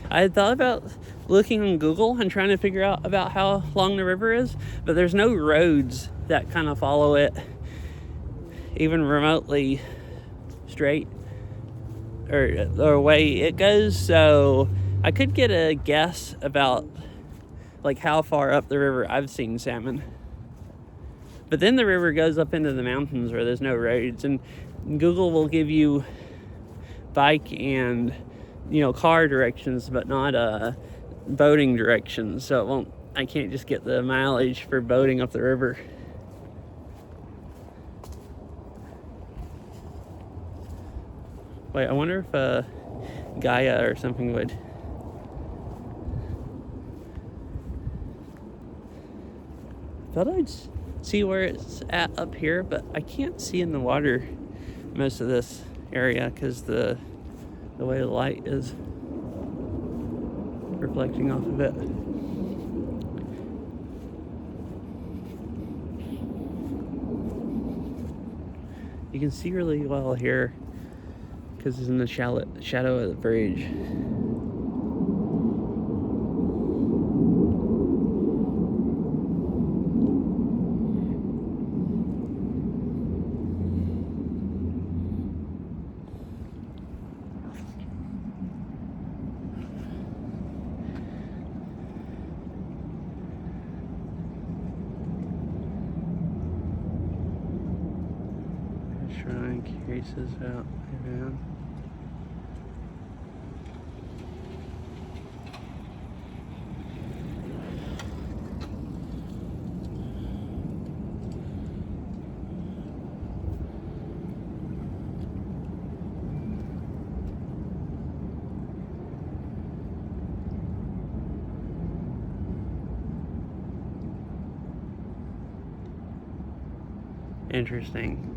I had thought about looking on Google and trying to figure out about how long the river is, but there's no roads that kind of follow it even remotely straight or way it goes. So I could get a guess about like how far up the river I've seen salmon. But then the river goes up into the mountains where there's no roads, and Google will give you bike and car directions, but not boating directions. So I can't just get the mileage for boating up the river. Wait, I wonder if Gaia or something would. Thought I'd see where it's at up here, but I can't see in the water most of this area because the way the light is reflecting off of it. You can see really well here because it's in the shadow of the bridge. Shrine cases out around. Interesting.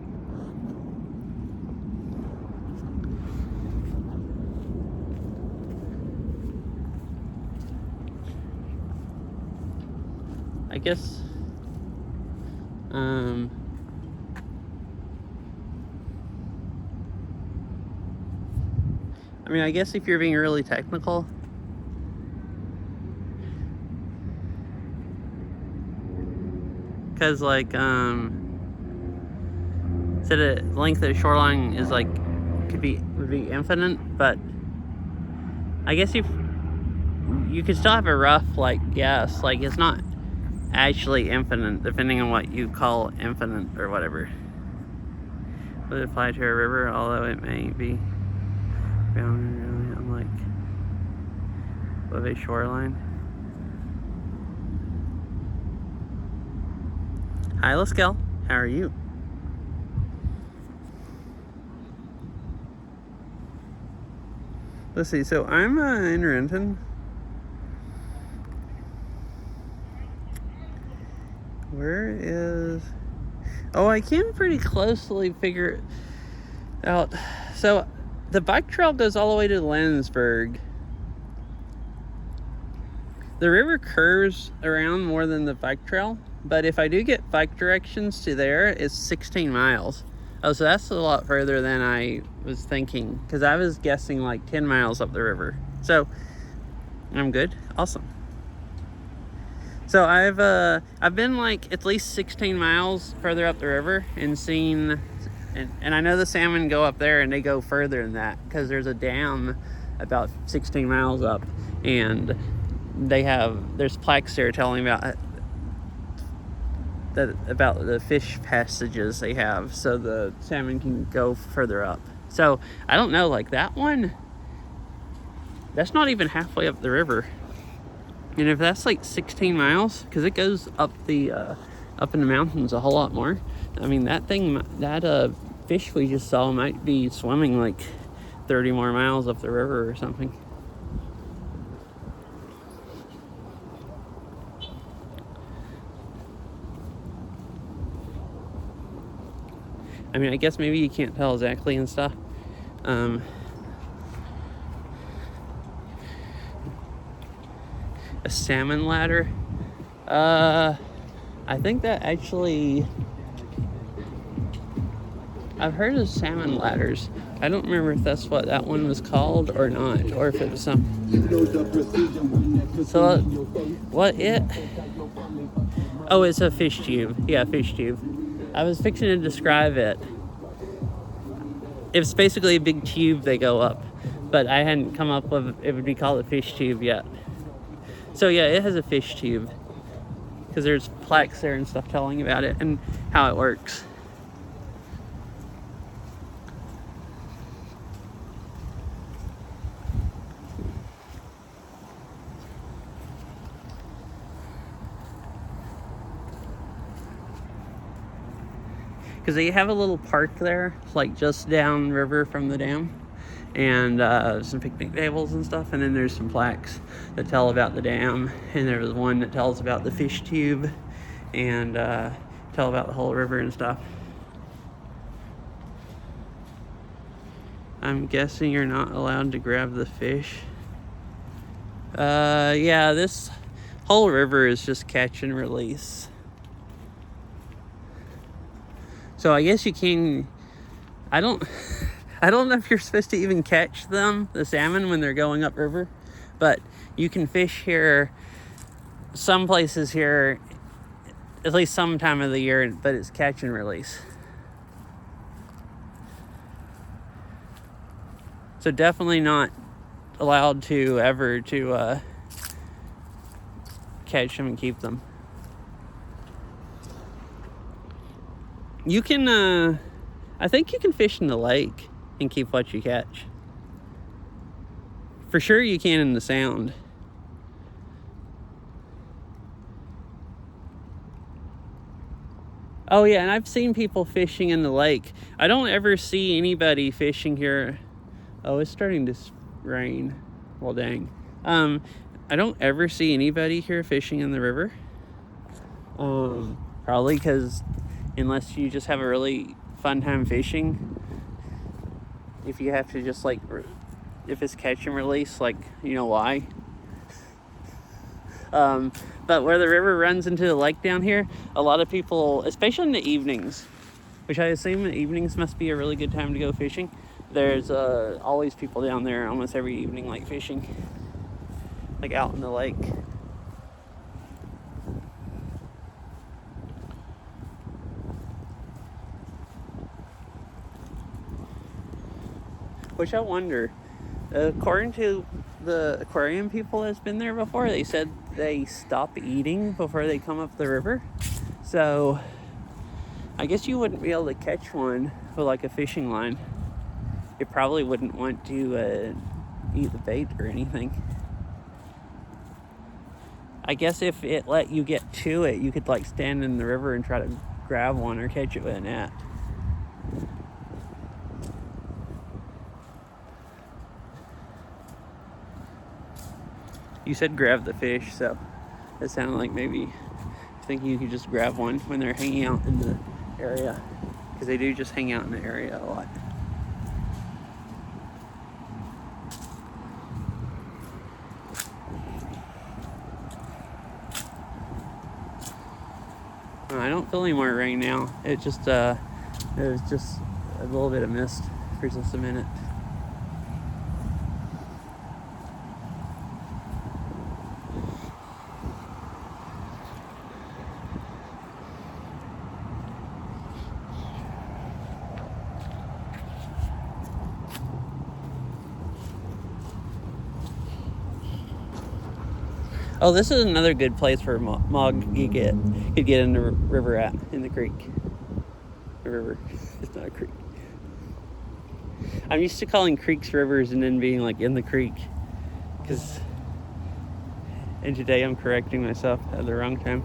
I guess I guess if you're being really technical, because said the length of the shoreline is would be infinite, but I guess you could still have a rough guess. It's not actually infinite, depending on what you call infinite or whatever. Would it apply to a river, although it may be found really unlike with a shoreline? Hi, Laskel. How are you? Let's see. So I'm in Renton. Where is... Oh, I can pretty closely figure it out. So the bike trail goes all the way to Landsberg. The river curves around more than the bike trail, but if I do get bike directions to there, it's 16 miles. Oh, so that's a lot further than I was thinking, because I was guessing 10 miles up the river. So I'm good. Awesome. So I've been at least 16 miles further up the river and seen, and I know the salmon go up there and they go further than that because there's a dam about 16 miles up, and there's plaques there telling about the fish passages they have, so the salmon can go further up. So I don't know, that one That's not even halfway up the river. And if that's like 16 miles, because it goes up up in the mountains a whole lot more. I mean, that fish we just saw might be swimming like 30 more miles up the river or something. I mean, I guess maybe you can't tell exactly and stuff. A salmon ladder. I think that actually, I've heard of salmon ladders. I don't remember if that's what that one was called or not, or if it was some. So, oh, it's a fish tube. Yeah, fish tube. I was fixing to describe it. It's basically a big tube they go up, but I hadn't come up with it would be called a fish tube yet. So yeah, it has a fish tube because there's plaques there and stuff telling about it and how it works. Because they have a little park there, like just downriver from the dam, and some picnic tables and stuff, and then there's some plaques that tell about the dam, and there was one that tells about the fish tube, and tell about the whole river and stuff. I'm guessing you're not allowed to grab the fish. Yeah, this whole river is just catch and release. So I guess you can, I don't know if you're supposed to even catch them, the salmon, when they're going upriver, but you can fish here, some places here, at least some time of the year, but it's catch and release. So definitely not allowed to ever to catch them and keep them. You can, I think you can fish in the lake and keep what you catch. For sure you can in the Sound. Oh yeah, and I've seen people fishing in the lake. I don't ever see anybody fishing here. Oh, it's starting to rain. Well, dang. I don't ever see anybody here fishing in the river. Probably because unless you just have a really fun time fishing, if you have to just like, if it's catch and release, like, you know why. But where the river runs into the lake down here, a lot of people, especially in the evenings, which I assume the evenings must be a really good time to go fishing. There's always people down there almost every evening, like fishing, like out in the lake. Which I wonder, according to the aquarium people that's been there before, they said they stop eating before they come up the river. So I guess you wouldn't be able to catch one with like a fishing line. It probably wouldn't want to eat the bait or anything. I guess if it let you get to it, you could like stand in the river and try to grab one or catch it with a net. You said grab the fish, so it sounded like maybe thinking you could just grab one when they're hanging out in the area, because they do just hang out in the area a lot. I don't feel any more rain now. It was just a little bit of mist for just a minute. Oh, this is another good place for Mog could get in the river at, in the creek. The river. It's not a creek. I'm used to calling creeks rivers and then being like in the creek. And today I'm correcting myself at the wrong time.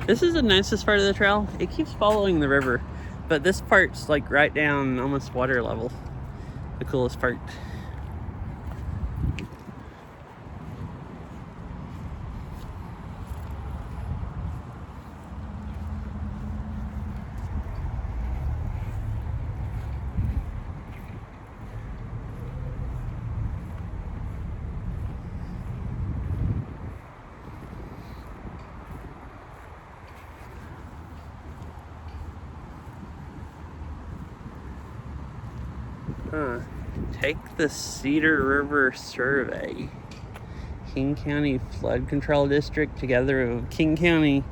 This is the nicest part of the trail. It keeps following the river, but this part's like right down almost water level. The coolest part. Take the Cedar River survey. King County Flood Control District, together with King County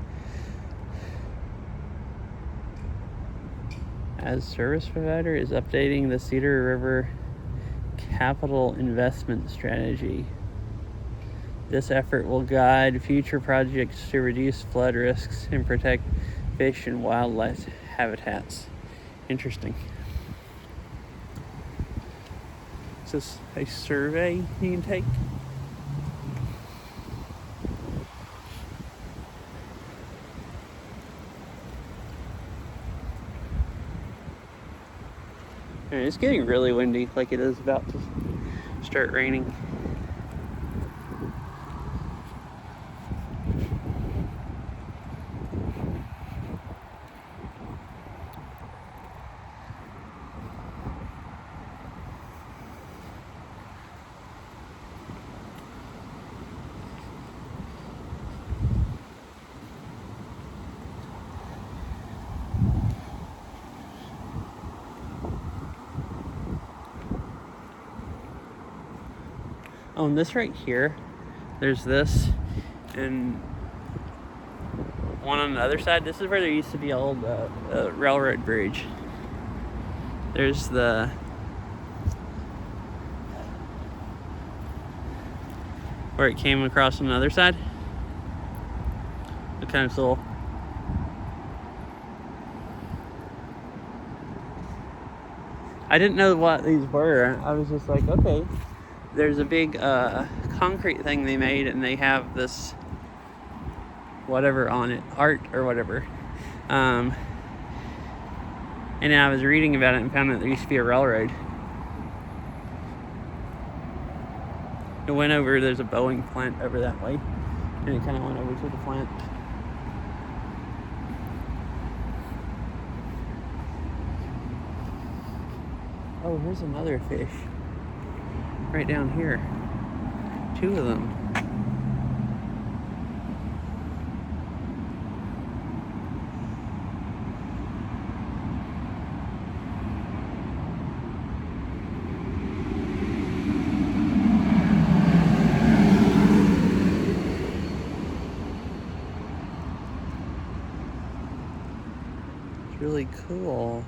as service provider, is updating the Cedar River capital investment strategy. This effort will guide future projects to reduce flood risks and protect fish and wildlife habitats. Interesting. Is this a survey you can take? And it's getting really windy, like it is about to start raining. Oh, and this right here, there's this, and one on the other side. This is where there used to be an old railroad bridge. There's the where it came across on the other side. It's kind of cool. I didn't know what these were. I was just like, okay. There's a big concrete thing they made, and they have this whatever on it, art or whatever. And then I was reading about it and found that there used to be a railroad. It went over, there's a Boeing plant over that way, and it kind of went over to the plant. Oh, here's another fish. Right down here. 2 of them. It's really cool.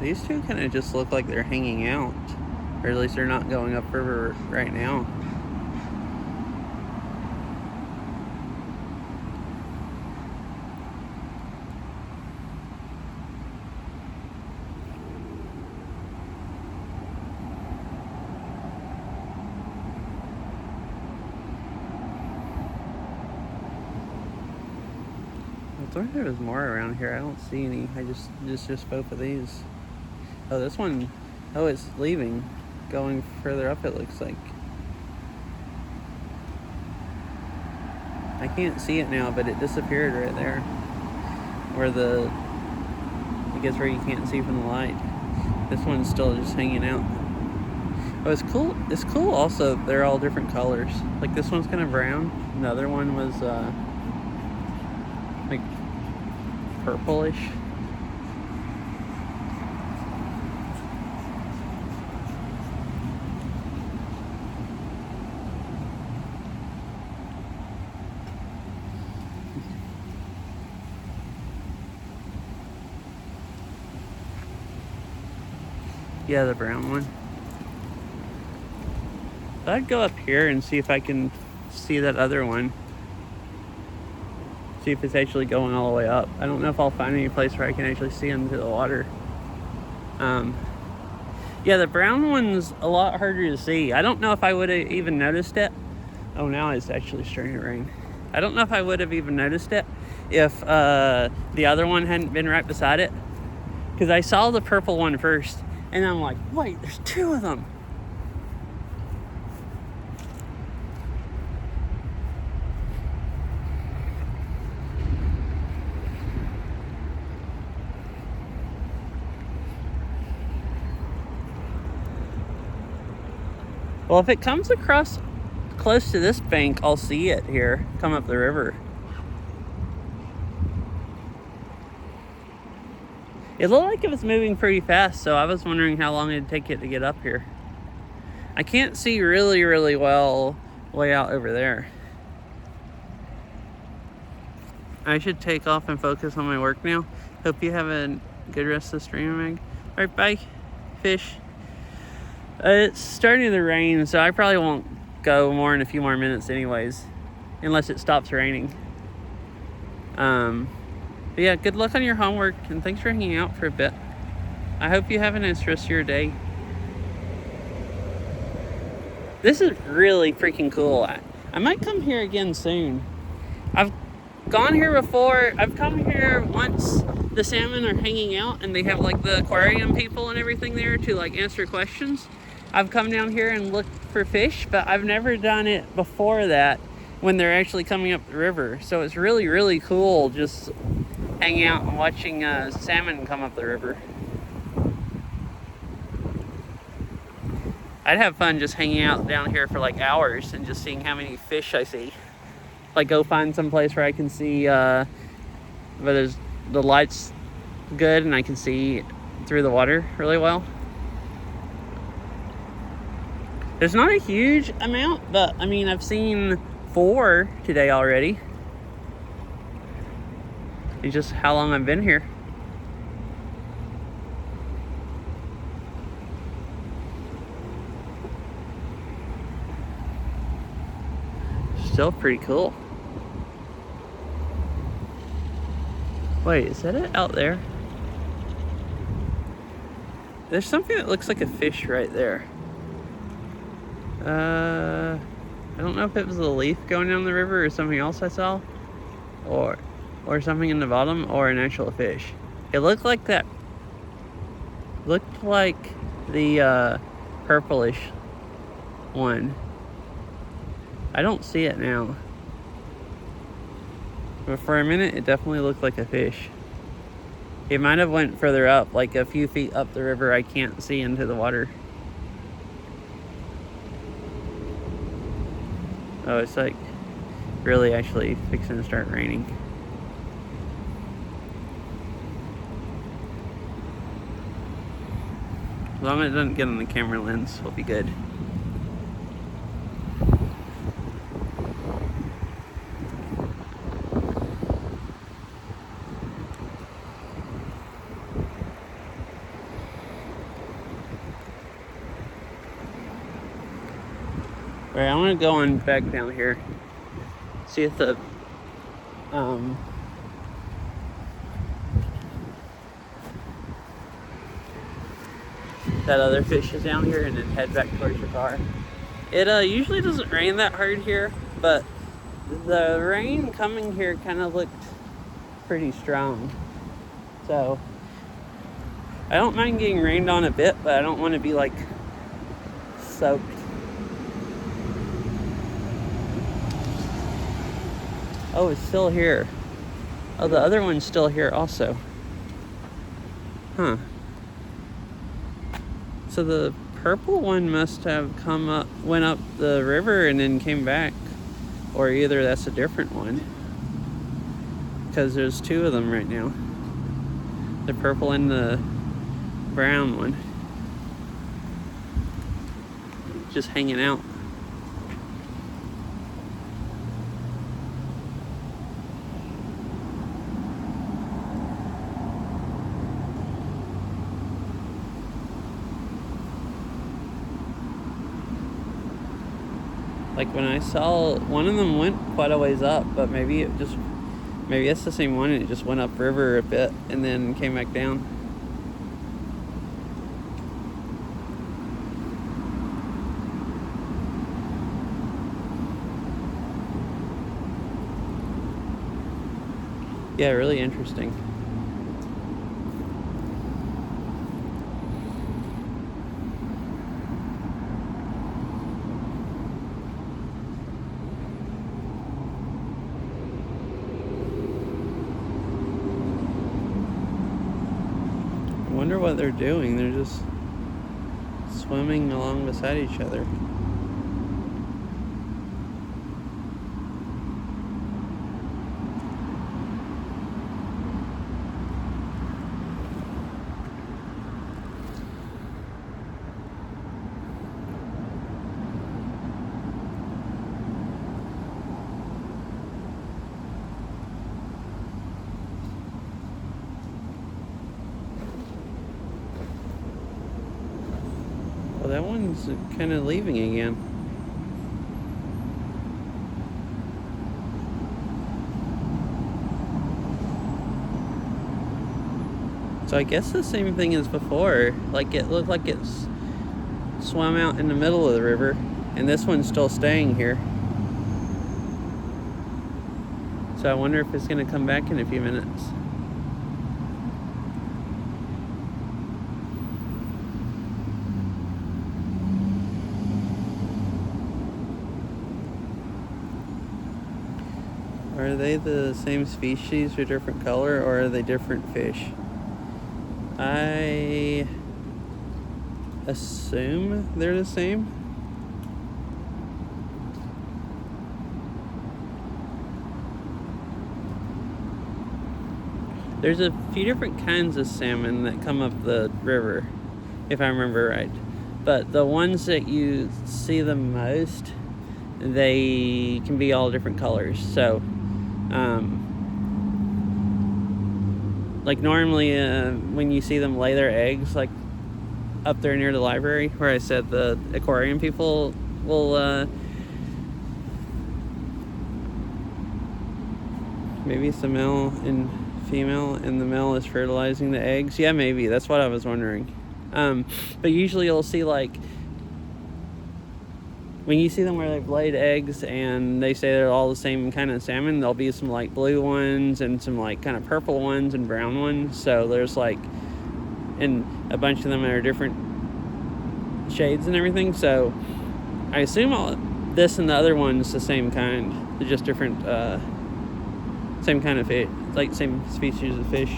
These 2 kind of just look like they're hanging out, or at least they're not going upriver right now. I thought there was more around here. I don't see any. Just both of these. Oh, this one, oh, it's leaving. Going further up, it looks like. I can't see it now, but it disappeared right there. Where the, I guess where you can't see from the light. This one's still just hanging out. Oh, it's cool. It's cool also, they're all different colors. Like this one's kind of brown. And the other one was like purplish. Yeah, the brown one. So I'd go up here and see if I can see that other one. See if it's actually going all the way up. I don't know if I'll find any place where I can actually see into the water. Yeah, the brown one's a lot harder to see. I don't know if I would have even noticed it. Oh, now it's actually starting to rain. I don't know if I would have even noticed it if the other one hadn't been right beside it. Because I saw the purple one first, and I'm like, wait, there's two of them. Well, if it comes across close to this bank, I'll see it here, come up the river. It looked like it was moving pretty fast, so I was wondering how long it'd take it to get up here. I can't see really, really well way out over there. I should take off and focus on my work now. Hope you have a good rest of the stream, Meg. All right, bye, fish. It's starting to rain, so I probably won't go more than a few more minutes anyways, unless it stops raining. But yeah, good luck on your homework, and thanks for hanging out for a bit. I hope you have a nice rest of your day. This is really freaking cool. I might come here again soon. I've gone here before. I've come here once the salmon are hanging out and they have like the aquarium people and everything there to like answer questions. I've come down here and looked for fish, but I've never done it before that when they're actually coming up the river. So it's really, really cool just hanging out and watching salmon come up the river. I'd have fun just hanging out down here for like hours and just seeing how many fish I see. Like go find some place where I can see where there's the light's good and I can see through the water really well. There's not a huge amount, but I mean, I've seen 4 today already. It's just how long I've been here. Still pretty cool. Wait, is that it out there? There's something that looks like a fish right there. I don't know if it was a leaf going down the river or something else I saw, or something in the bottom, or an actual fish. It looked like that. Looked like the purplish one. I don't see it now, but for a minute it definitely looked like a fish. It might have went further up, like a few feet up the river. I can't see into the water. Oh, it's like really actually fixing to start raining. As long as it doesn't get on the camera lens, we'll be good. All right, I'm gonna go on back down here, see if the that other fish is down here, and then head back towards your car. It usually doesn't rain that hard here, but the rain coming here kind of looked pretty strong. So I don't mind getting rained on a bit, but I don't want to be like soaked. Oh, it's still here. Oh, the other one's still here also. Huh. So the purple one must have went up the river and then came back. Or either that's a different one. Because there's two of them right now. The purple and the brown one. Just hanging out. Like when I saw one of them went quite a ways up, but maybe it's the same one and it just went up river a bit and then came back down. Yeah, really interesting. I wonder what they're doing. They're just swimming along beside each other. Well, that one's kind of leaving again. So I guess the same thing as before. Like it looked like it's swam out in the middle of the river, and this one's still staying here. So I wonder if it's going to come back in a few minutes. Are they the same species or different color, or are they different fish? I assume they're the same. There's a few different kinds of salmon that come up the river, if I remember right. But the ones that you see the most, they can be all different colors. So, like normally when you see them lay their eggs, like up there near the library where I said the aquarium people will maybe it's the male and female and the male is fertilizing the eggs. Yeah, maybe that's what I was wondering. But usually you'll see, like, when you see them where they've laid eggs and they say they're all the same kind of salmon, there'll be some like blue ones and some like kind of purple ones and brown ones. So there's like, and a bunch of them are different shades and everything. So I assume this and the other one's the same kind. They're just different, same kind of fish, like same species of fish.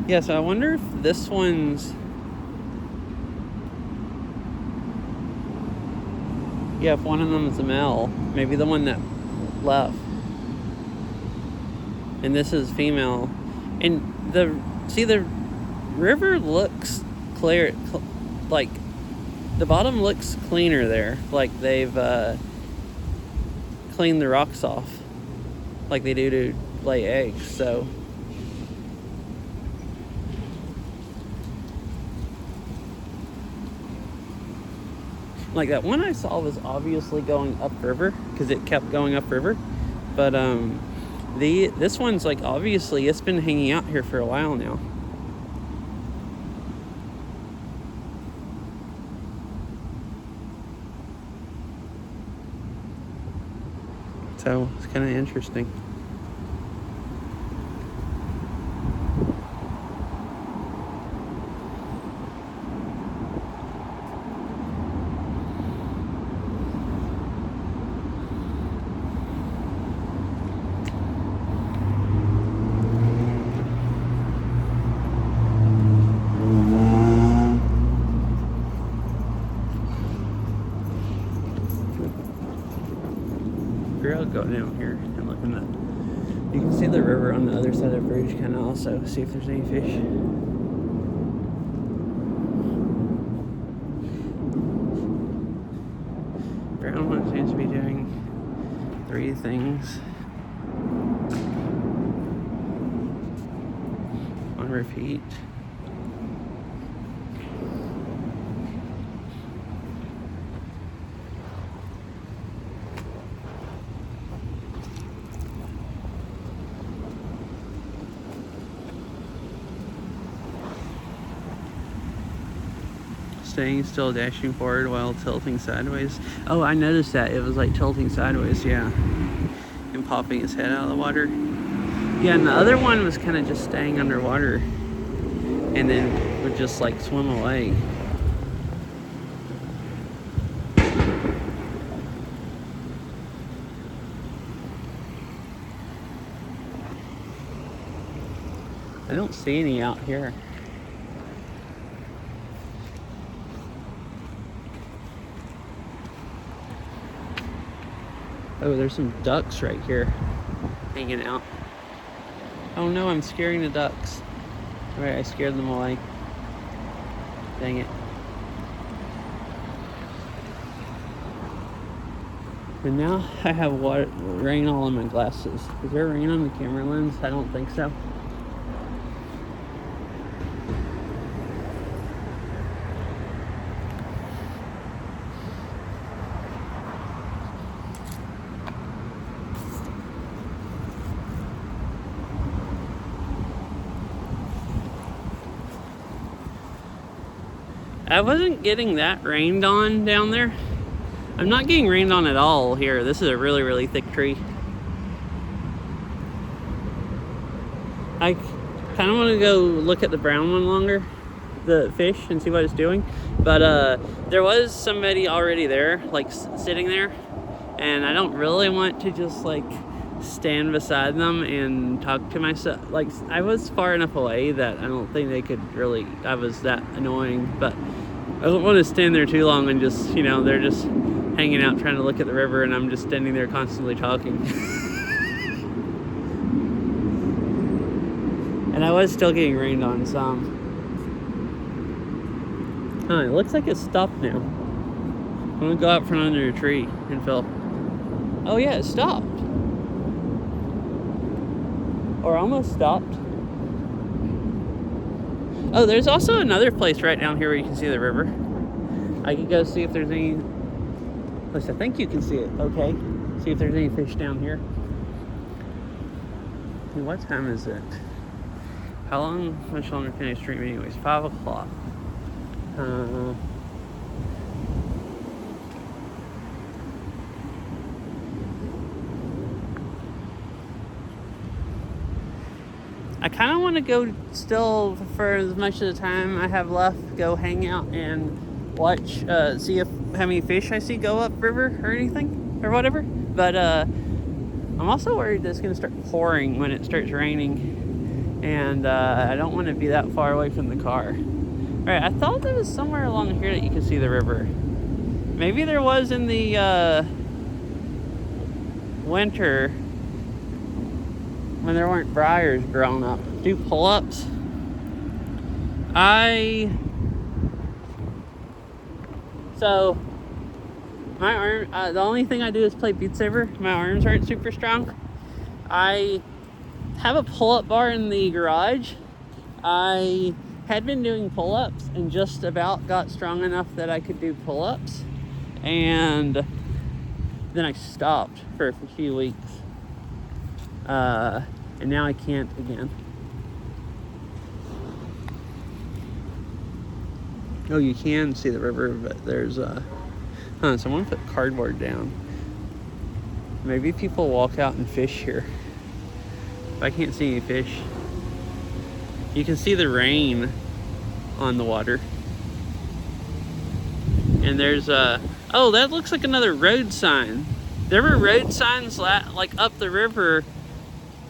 Yeah, so I wonder if this one's... Yeah, if one of them is a male, maybe the one that left. And this is female. And the river looks clear, like the bottom looks cleaner there. Like they've cleaned the rocks off like they do to lay eggs, so... Like that one I saw was obviously going upriver because it kept going upriver, but this one's like obviously it's been hanging out here for a while now. So it's kind of interesting. down here and look in the. You can see the river on the other side of the bridge, kind of also see if there's any fish. Brown one seems to be doing 3 things on repeat. Staying still, dashing forward while tilting sideways. Oh, I noticed that. It was like tilting sideways, yeah. And popping his head out of the water. Yeah, and the other one was kind of just staying underwater and then would just like swim away. I don't see any out here. Oh, there's some ducks right here hanging out. Oh no, I'm scaring the ducks. Alright, I scared them away. Dang it. And now I have water, rain all in my glasses. Is there rain on the camera lens? I don't think so. I wasn't getting that rained on down there. I'm not getting rained on at all here. This is a really, really thick tree. I kind of want to go look at the brown one longer, the fish, and see what it's doing. But there was somebody already there, like sitting there, and I don't really want to just like stand beside them and talk to myself. Like, I was far enough away that I don't think they could really, I was that annoying, but I don't want to stand there too long and just, you know, they're just hanging out trying to look at the river and I'm just standing there constantly talking. And I was still getting rained on some. Huh, it looks like it's stopped now. I'm gonna go out from under a tree and feel. Oh yeah, it stopped. Or almost stopped. Oh, there's also another place right down here where you can see the river. I could go see if there's any. At least I think you can see it. Okay. See if there's any fish down here. And what time is it? How much longer can I stream anyways? 5 o'clock. I kind of want to go still for as much of the time I have left, go hang out and watch, see how many fish I see go up river or anything or whatever. But I'm also worried that it's going to start pouring when it starts raining, and I don't want to be that far away from the car. Alright, I thought there was somewhere along here that you could see the river. Maybe there was in the winter when there weren't briars growing up. Do pull-ups. So my arm, the only thing I do is play Beat Saber. My arms aren't super strong. I have a pull-up bar in the garage. I had been doing pull-ups and just about got strong enough that I could do pull-ups, and then I stopped for a few weeks. And now I can't again. Oh, you can see the river, but there's someone put cardboard down. Maybe people walk out and fish here. I can't see any fish. You can see the rain on the water. And there's oh, that looks like another road sign. There were road signs like up the river,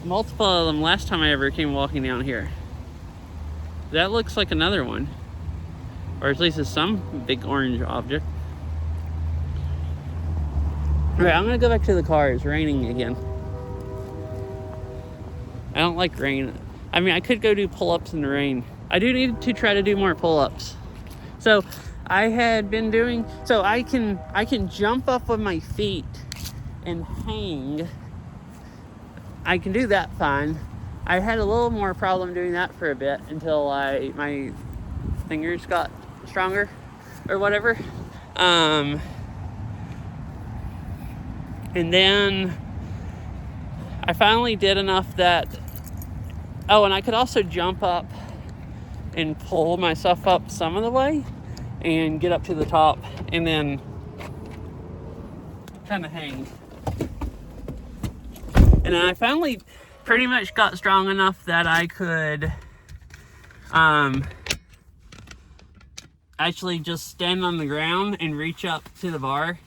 multiple of them last time I ever came walking down here. That looks like another one. Or at least it's some big orange object. Alright, I'm gonna go back to the car. It's raining again. I don't like rain. I mean, I could go do pull-ups in the rain. I do need to try to do more pull-ups. So I had been doing, so I can jump up with my feet and hang. I can do that fine. I had a little more problem doing that for a bit until my fingers got stronger or whatever. And then I finally did enough that, oh, and I could also jump up and pull myself up some of the way and get up to the top and then kind of hang. And then I finally pretty much got strong enough that I could actually just stand on the ground and reach up to the bar.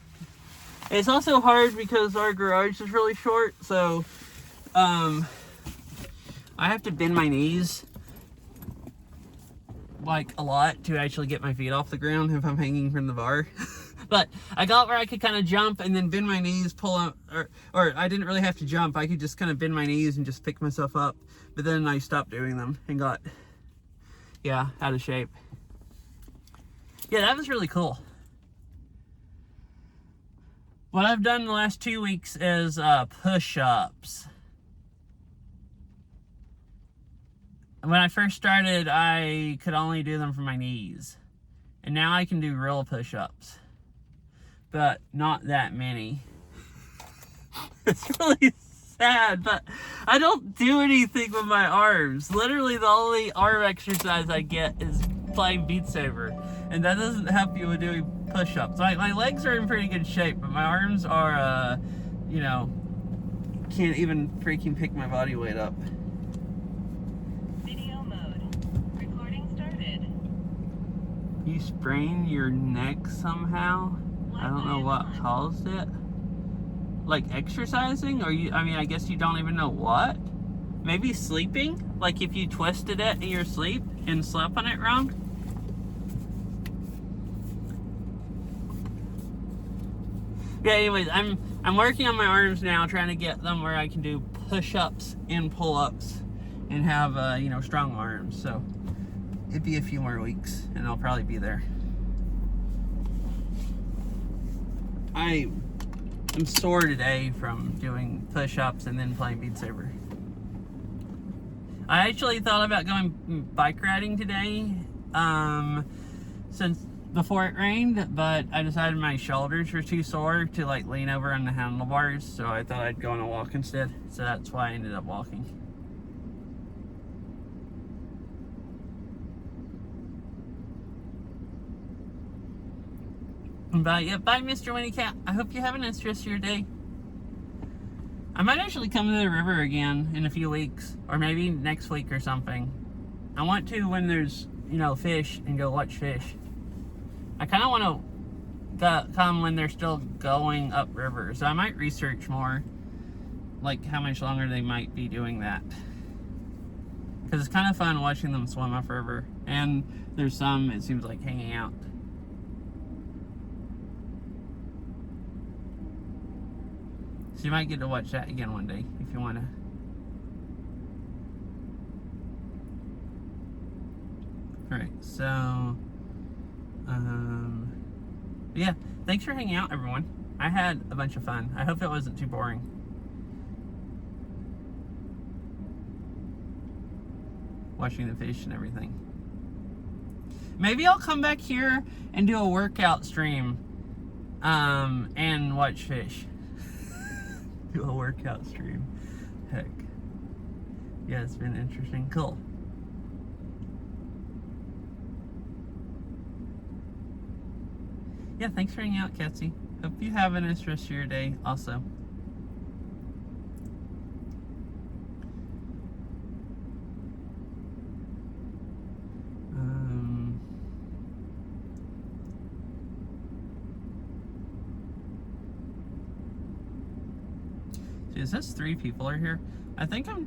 It's also hard because our garage is really short, so I have to bend my knees like a lot to actually get my feet off the ground if I'm hanging from the bar. But I got where I could kind of jump and then bend my knees, pull up, or I didn't really have to jump. I could just kind of bend my knees and just pick myself up. But then I stopped doing them and got, yeah, out of shape. Yeah, that was really cool. What I've done the last 2 weeks is push-ups. When I first started, I could only do them from my knees. And now I can do real push-ups. But not that many. It's really sad, but I don't do anything with my arms. Literally, the only arm exercise I get is playing Beat Saber. And that doesn't help you with doing push-ups. My legs are in pretty good shape, but my arms are, you know, can't even freaking pick my body weight up. Video mode. Recording started. You sprained your neck somehow? I don't know what caused it. Like exercising? Or I guess you don't even know what? Maybe sleeping? Like if you twisted it in your sleep and slept on it wrong? Yeah, anyways, I'm working on my arms now, trying to get them where I can do push-ups and pull-ups and have, you know, strong arms. So it'd be a few more weeks and I'll probably be there. I am sore today from doing push-ups and then playing Beat Saber. I actually thought about going bike riding today, since before it rained, but I decided my shoulders were too sore to like lean over on the handlebars, so I thought I'd go on a walk instead. So that's why I ended up walking. But yeah, bye Mr. Winnie Cat. I hope you have a nice rest of your day. I might actually come to the river again in a few weeks, or maybe next week or something. I want to when there's, you know, fish and go watch fish. I kind of want to come when they're still going upriver, so I might research more, like how much longer they might be doing that. Because it's kind of fun watching them swim upriver, and there's some, it seems like, hanging out. So you might get to watch that again one day, if you want to. Alright, so... yeah, thanks for hanging out, everyone. I had a bunch of fun. I hope it wasn't too boring. Watching the fish and everything. Maybe I'll come back here and do a workout stream, and watch fish. Do a workout stream. Heck. Yeah, it's been interesting. Cool. Yeah, thanks for hanging out, Ketsy. Hope you have a nice rest of your day also. It says 3 people are here. I think I'm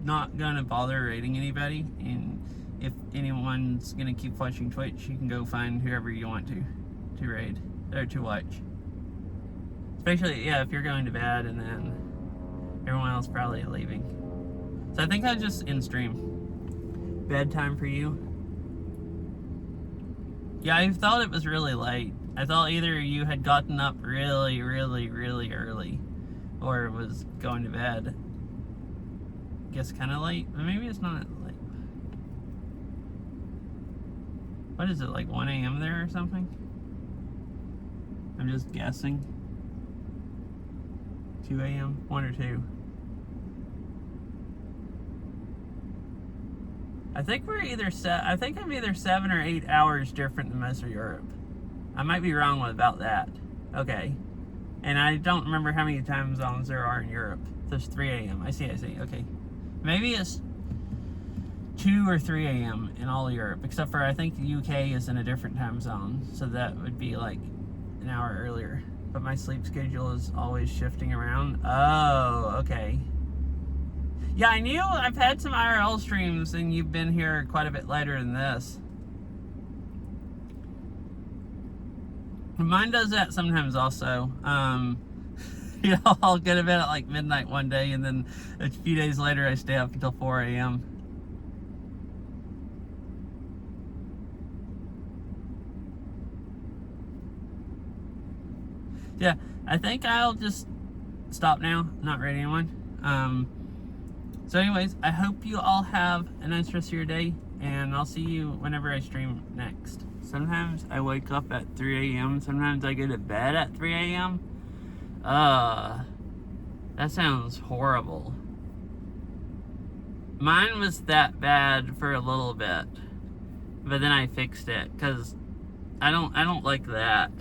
not gonna bother raiding anybody, and if anyone's gonna keep watching Twitch, you can go find whoever you want to raid or to watch. Especially, yeah, if you're going to bed and then everyone else probably leaving. So I think I just in stream. Bedtime for you? Yeah, I thought it was really late. I thought either you had gotten up really, really, really early or was going to bed. Guess kind of late, but maybe it's not late. What is it, like 1 a.m. there or something? I'm just guessing. 2 a.m., 1 or 2. I think we're either I think I'm either 7 or 8 hours different than most of Europe. I might be wrong about that. Okay. And I don't remember how many time zones there are in Europe. There's 3 a.m. I see. Okay. Maybe it's 2 or 3 a.m. in all Europe, except for I think the UK is in a different time zone. So that would be like an hour earlier. But my sleep schedule is always shifting around. Oh, okay. Yeah, I knew I've had some IRL streams and you've been here quite a bit later than this. Mine does that sometimes also. You know, I'll get to bed at like midnight one day and then a few days later I stay up until 4 a.m. Yeah, I think I'll just stop now. Not ready anyone. So anyways, I hope you all have a nice rest of your day, and I'll see you whenever I stream next. Sometimes I wake up at 3 a.m. Sometimes I go to bed at 3 a.m. That sounds horrible. Mine was that bad for a little bit, but then I fixed it because I don't like that.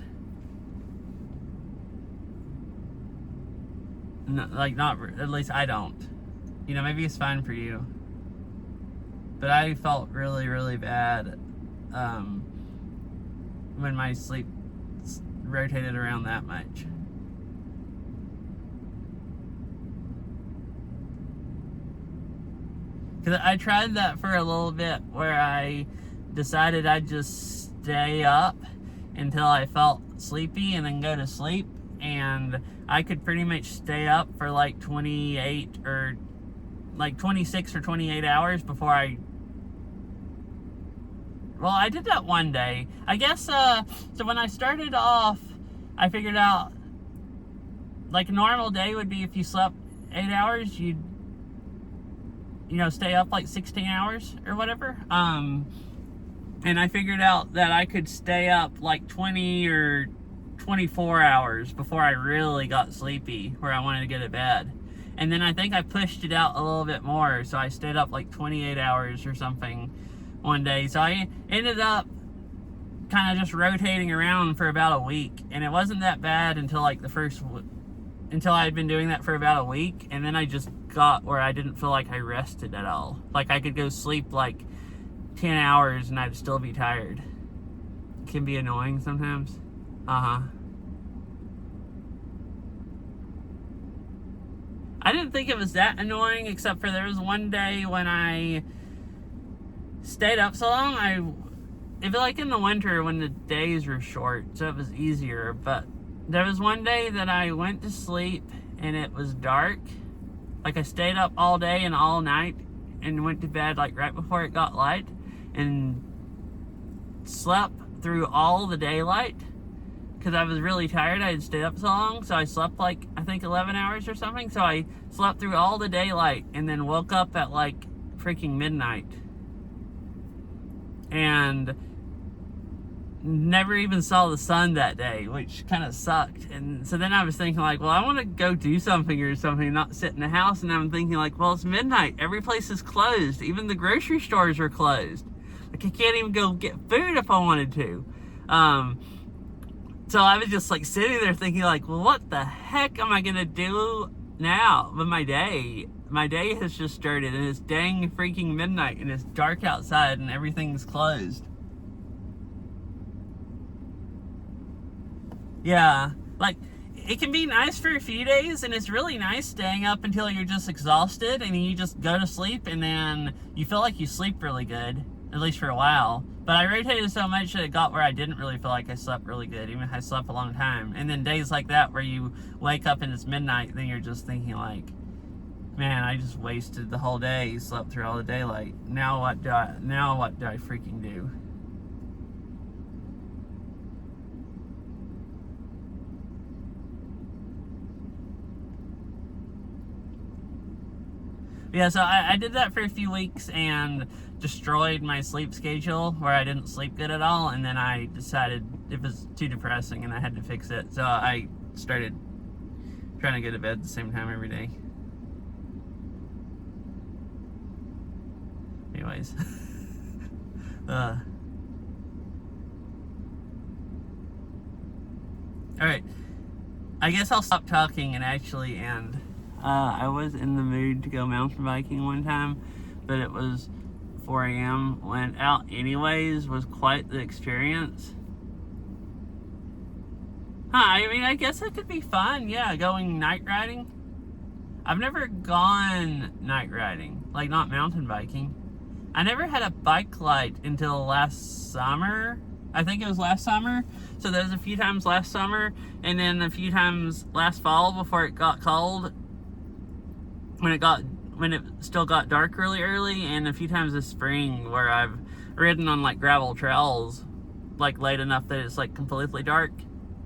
No, like not at least I don't. You know, maybe it's fine for you. But I felt really, really bad when my sleep rotated around that much. Because I tried that for a little bit where I decided I'd just stay up until I felt sleepy and then go to sleep. And I could pretty much stay up for like 28 or like 26 or 28 hours before I did that one day. I guess, so when I started off, I figured out, like a normal day would be if you slept 8 hours, you'd, you know, stay up like 16 hours or whatever. And I figured out that I could stay up like 20 or 24 hours before I really got sleepy, where I wanted to go to bed. And then I think I pushed it out a little bit more, so I stayed up like 28 hours or something one day. So I ended up kind of just rotating around for about a week, and it wasn't that bad until like until I had been doing that for about a week, and then I just got where I didn't feel like I rested at all. Like I could go sleep like 10 hours and I'd still be tired. It can be annoying sometimes. I didn't think it was that annoying, except for there was one day when I stayed up so long. It felt like in the winter when the days were short, so it was easier. But there was one day that I went to sleep and it was dark. Like I stayed up all day and all night and went to bed like right before it got light and slept through all the daylight. Because I was really tired. I had stayed up so long, so I slept like, I think 11 hours or something. So I slept through all the daylight and then woke up at like freaking midnight. And never even saw the sun that day, which kind of sucked. And so then I was thinking like, well, I want to go do something or something, not sit in the house. And I'm thinking like, well, it's midnight. Every place is closed. Even the grocery stores are closed. Like I can't even go get food if I wanted to. So I was just like sitting there thinking like, well, what the heck am I gonna do now with my day? My day has just started and it's dang freaking midnight and it's dark outside and everything's closed. Yeah, like it can be nice for a few days and it's really nice staying up until you're just exhausted and you just go to sleep and then you feel like you sleep really good. at least for a while. But I rotated so much that it got where I didn't really feel like I slept really good, even if I slept a long time. And then days like that where you wake up and it's midnight, then you're just thinking like, man, I just wasted the whole day, slept through all the daylight. Now what do I freaking do? Yeah, so I did that for a few weeks and destroyed my sleep schedule where I didn't sleep good at all, and then I decided it was too depressing and I had to fix it. So I started trying to go to bed at the same time every day. Anyways. Alright. I guess I'll stop talking and actually end. I was in the mood to go mountain biking one time, but it was 4 a.m. Went out anyways, was quite the experience. I mean, I guess it could be fun, yeah, going night riding. I've never gone night riding, like not mountain biking. I never had a bike light until last summer. I think it was last summer. So there was a few times last summer, and then a few times last fall before it got cold. When it still got dark really early, and a few times this spring where I've ridden on like gravel trails like late enough that it's like completely dark.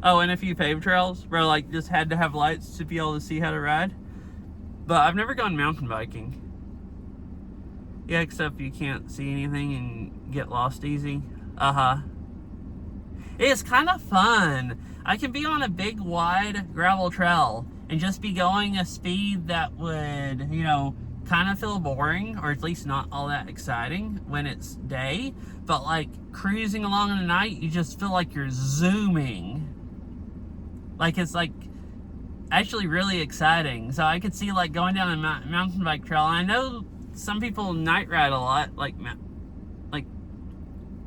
Oh, and a few paved trails where like just had to have lights to be able to see how to ride. But I've never gone mountain biking. Yeah, except you can't see anything and get lost easy. It's kind of fun. I can be on a big wide gravel trail and just be going a speed that would, you know, kind of feel boring, or at least not all that exciting when it's day. But like cruising along in the night, you just feel like you're zooming. Like it's like actually really exciting. So I could see like going down a mountain bike trail. And I know some people night ride a lot, like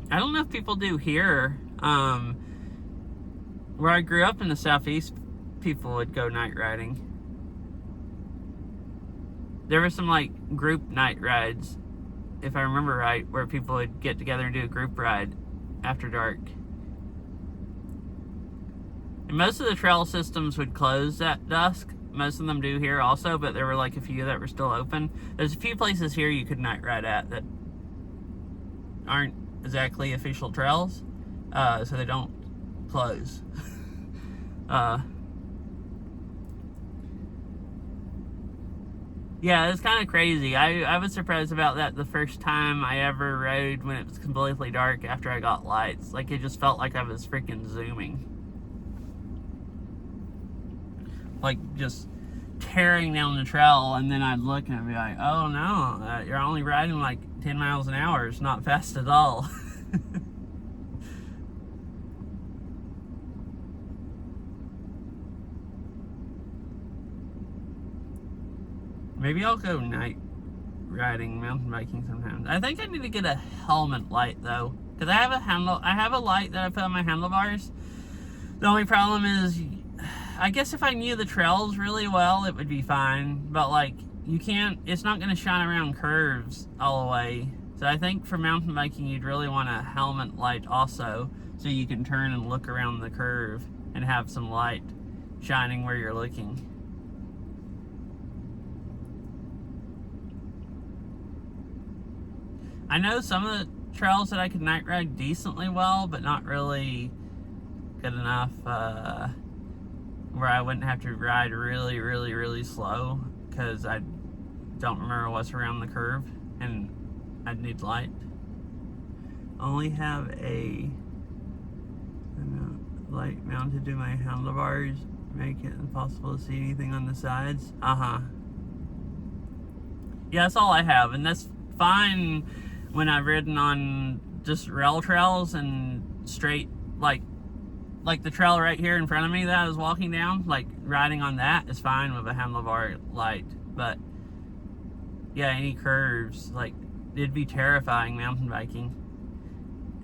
I don't know if people do here. Where I grew up in the southeast, people would go night riding. There were some like group night rides, if I remember right, where people would get together and do a group ride after dark. And most of the trail systems would close at dusk. Most of them do here also, but there were like a few that were still open. There's a few places here you could night ride at that aren't exactly official trails, so they don't close. Yeah, it's kind of crazy. I was surprised about that the first time I ever rode when it was completely dark after I got lights. Like, it just felt like I was freaking zooming. Like, just tearing down the trail, and then I'd look and I'd be like, oh no, you're only riding like 10 miles an hour. It's not fast at all. Maybe I'll go night riding, mountain biking sometimes. I think I need to get a helmet light though, because I have a light that I put on my handlebars. The only problem is, I guess if I knew the trails really well, it would be fine. But like, it's not going to shine around curves all the way. So I think for mountain biking, you'd really want a helmet light also, so you can turn and look around the curve and have some light shining where you're looking. I know some of the trails that I could night ride decently well, but not really good enough where I wouldn't have to ride really, really, really slow, because I don't remember what's around the curve and I'd need light. Only have a light mounted to my handlebars, make it impossible to see anything on the sides. Yeah, that's all I have, and that's fine when I've ridden on just rail trails and straight, like the trail right here in front of me that I was walking down, like riding on that is fine with a handlebar light. But yeah, any curves, like, it'd be terrifying mountain biking.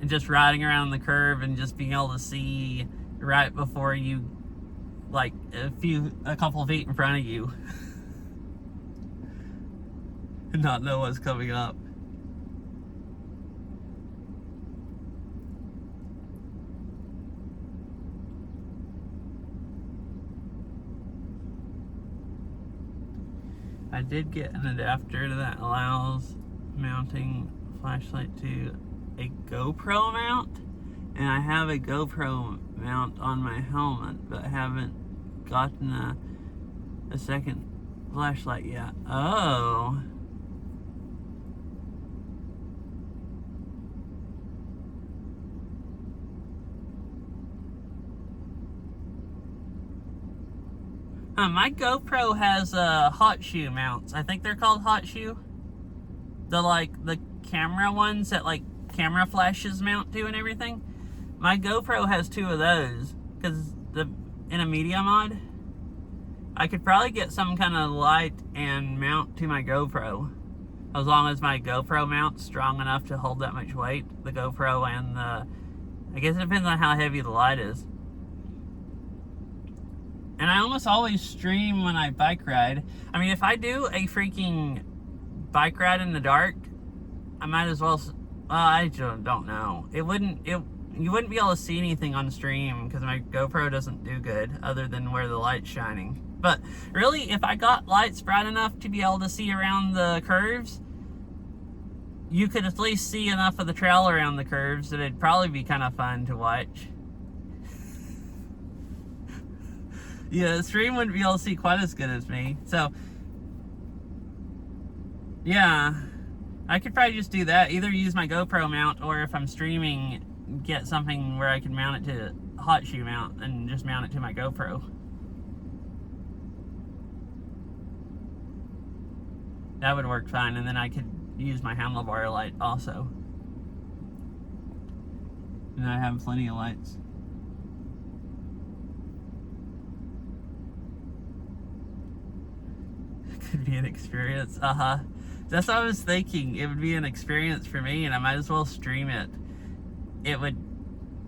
And just riding around the curve and just being able to see right before you, like a couple feet in front of you. And not know what's coming up. I did get an adapter that allows mounting flashlight to a GoPro mount, and I have a GoPro mount on my helmet, but haven't gotten a second flashlight yet. Oh. My GoPro has hot shoe mounts. I think they're called hot shoe. The camera ones that like camera flashes mount to and everything. My GoPro has 2 of those because in a media mod, I could probably get some kind of light and mount to my GoPro, as long as my GoPro mount's strong enough to hold that much weight. The GoPro and I guess it depends on how heavy the light is. And I almost always stream when I bike ride. I mean, if I do a freaking bike ride in the dark, I might as well. I don't know. You wouldn't be able to see anything on stream because my GoPro doesn't do good other than where the light's shining. But really, if I got lights bright enough to be able to see around the curves, you could at least see enough of the trail around the curves that it'd probably be kind of fun to watch. Yeah, the stream wouldn't be able to see quite as good as me. So, yeah, I could probably just do that. Either use my GoPro mount, or if I'm streaming, get something where I can mount it to a hot shoe mount and just mount it to my GoPro. That would work fine, and then I could use my handlebar light also. And I have plenty of lights. Could be an experience. That's what I was thinking. It would be an experience for me, and I might as well stream it. It would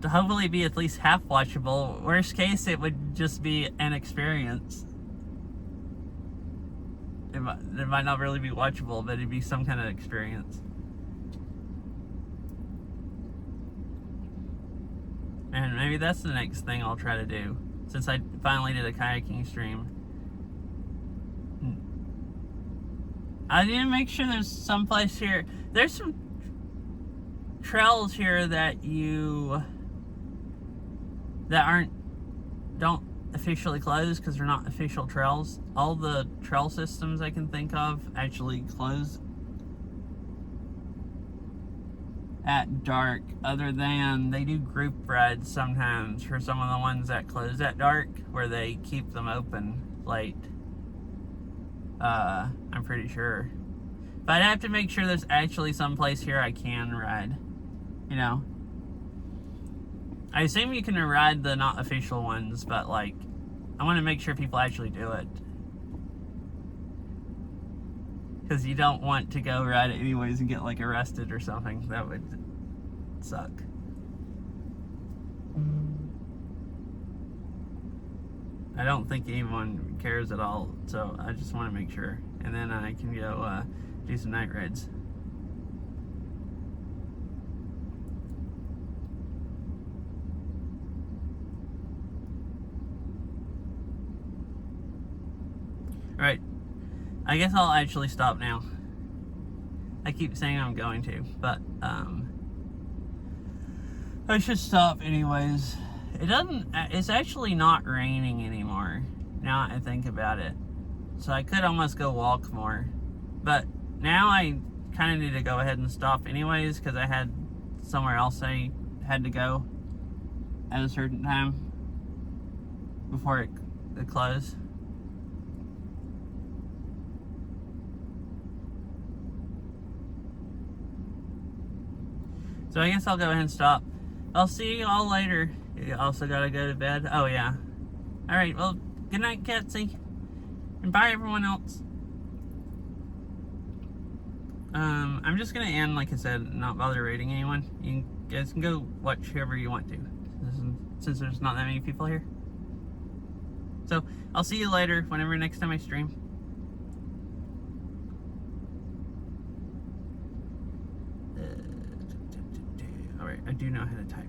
hopefully be at least half watchable. Worst case, it would just be an experience. It might not really be watchable, but it'd be some kind of experience. And maybe that's the next thing I'll try to do, since I finally did a kayaking stream. I need to make sure there's some place here. There's some trails here that don't officially close because they're not official trails. All the trail systems I can think of actually close at dark, other than they do group rides sometimes for some of the ones that close at dark, where they keep them open late. I'm pretty sure. But I'd have to make sure there's actually some place here I can ride. You know? I assume you can ride the not official ones, but like, I want to make sure people actually do it. Because you don't want to go ride it anyways and get like arrested or something. That would suck. I don't think anyone cares at all, so I just want to make sure. And then I can go do some night rides. Alright, I guess I'll actually stop now. I keep saying I'm going to, but I should stop anyways. It's actually not raining anymore, now I think about it. So I could almost go walk more. But now I kind of need to go ahead and stop anyways, because I had somewhere else I had to go at a certain time before it closed. So I guess I'll go ahead and stop. I'll see you all later. You also gotta go to bed. Oh yeah. Alright, well, good night, Ketsy. And bye everyone else. I'm just gonna end, like I said, not bother rating anyone. You guys can go watch whoever you want to, since there's not that many people here. So, I'll see you later, whenever next time I stream. Alright, I do know how to type.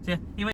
So yeah, anyway.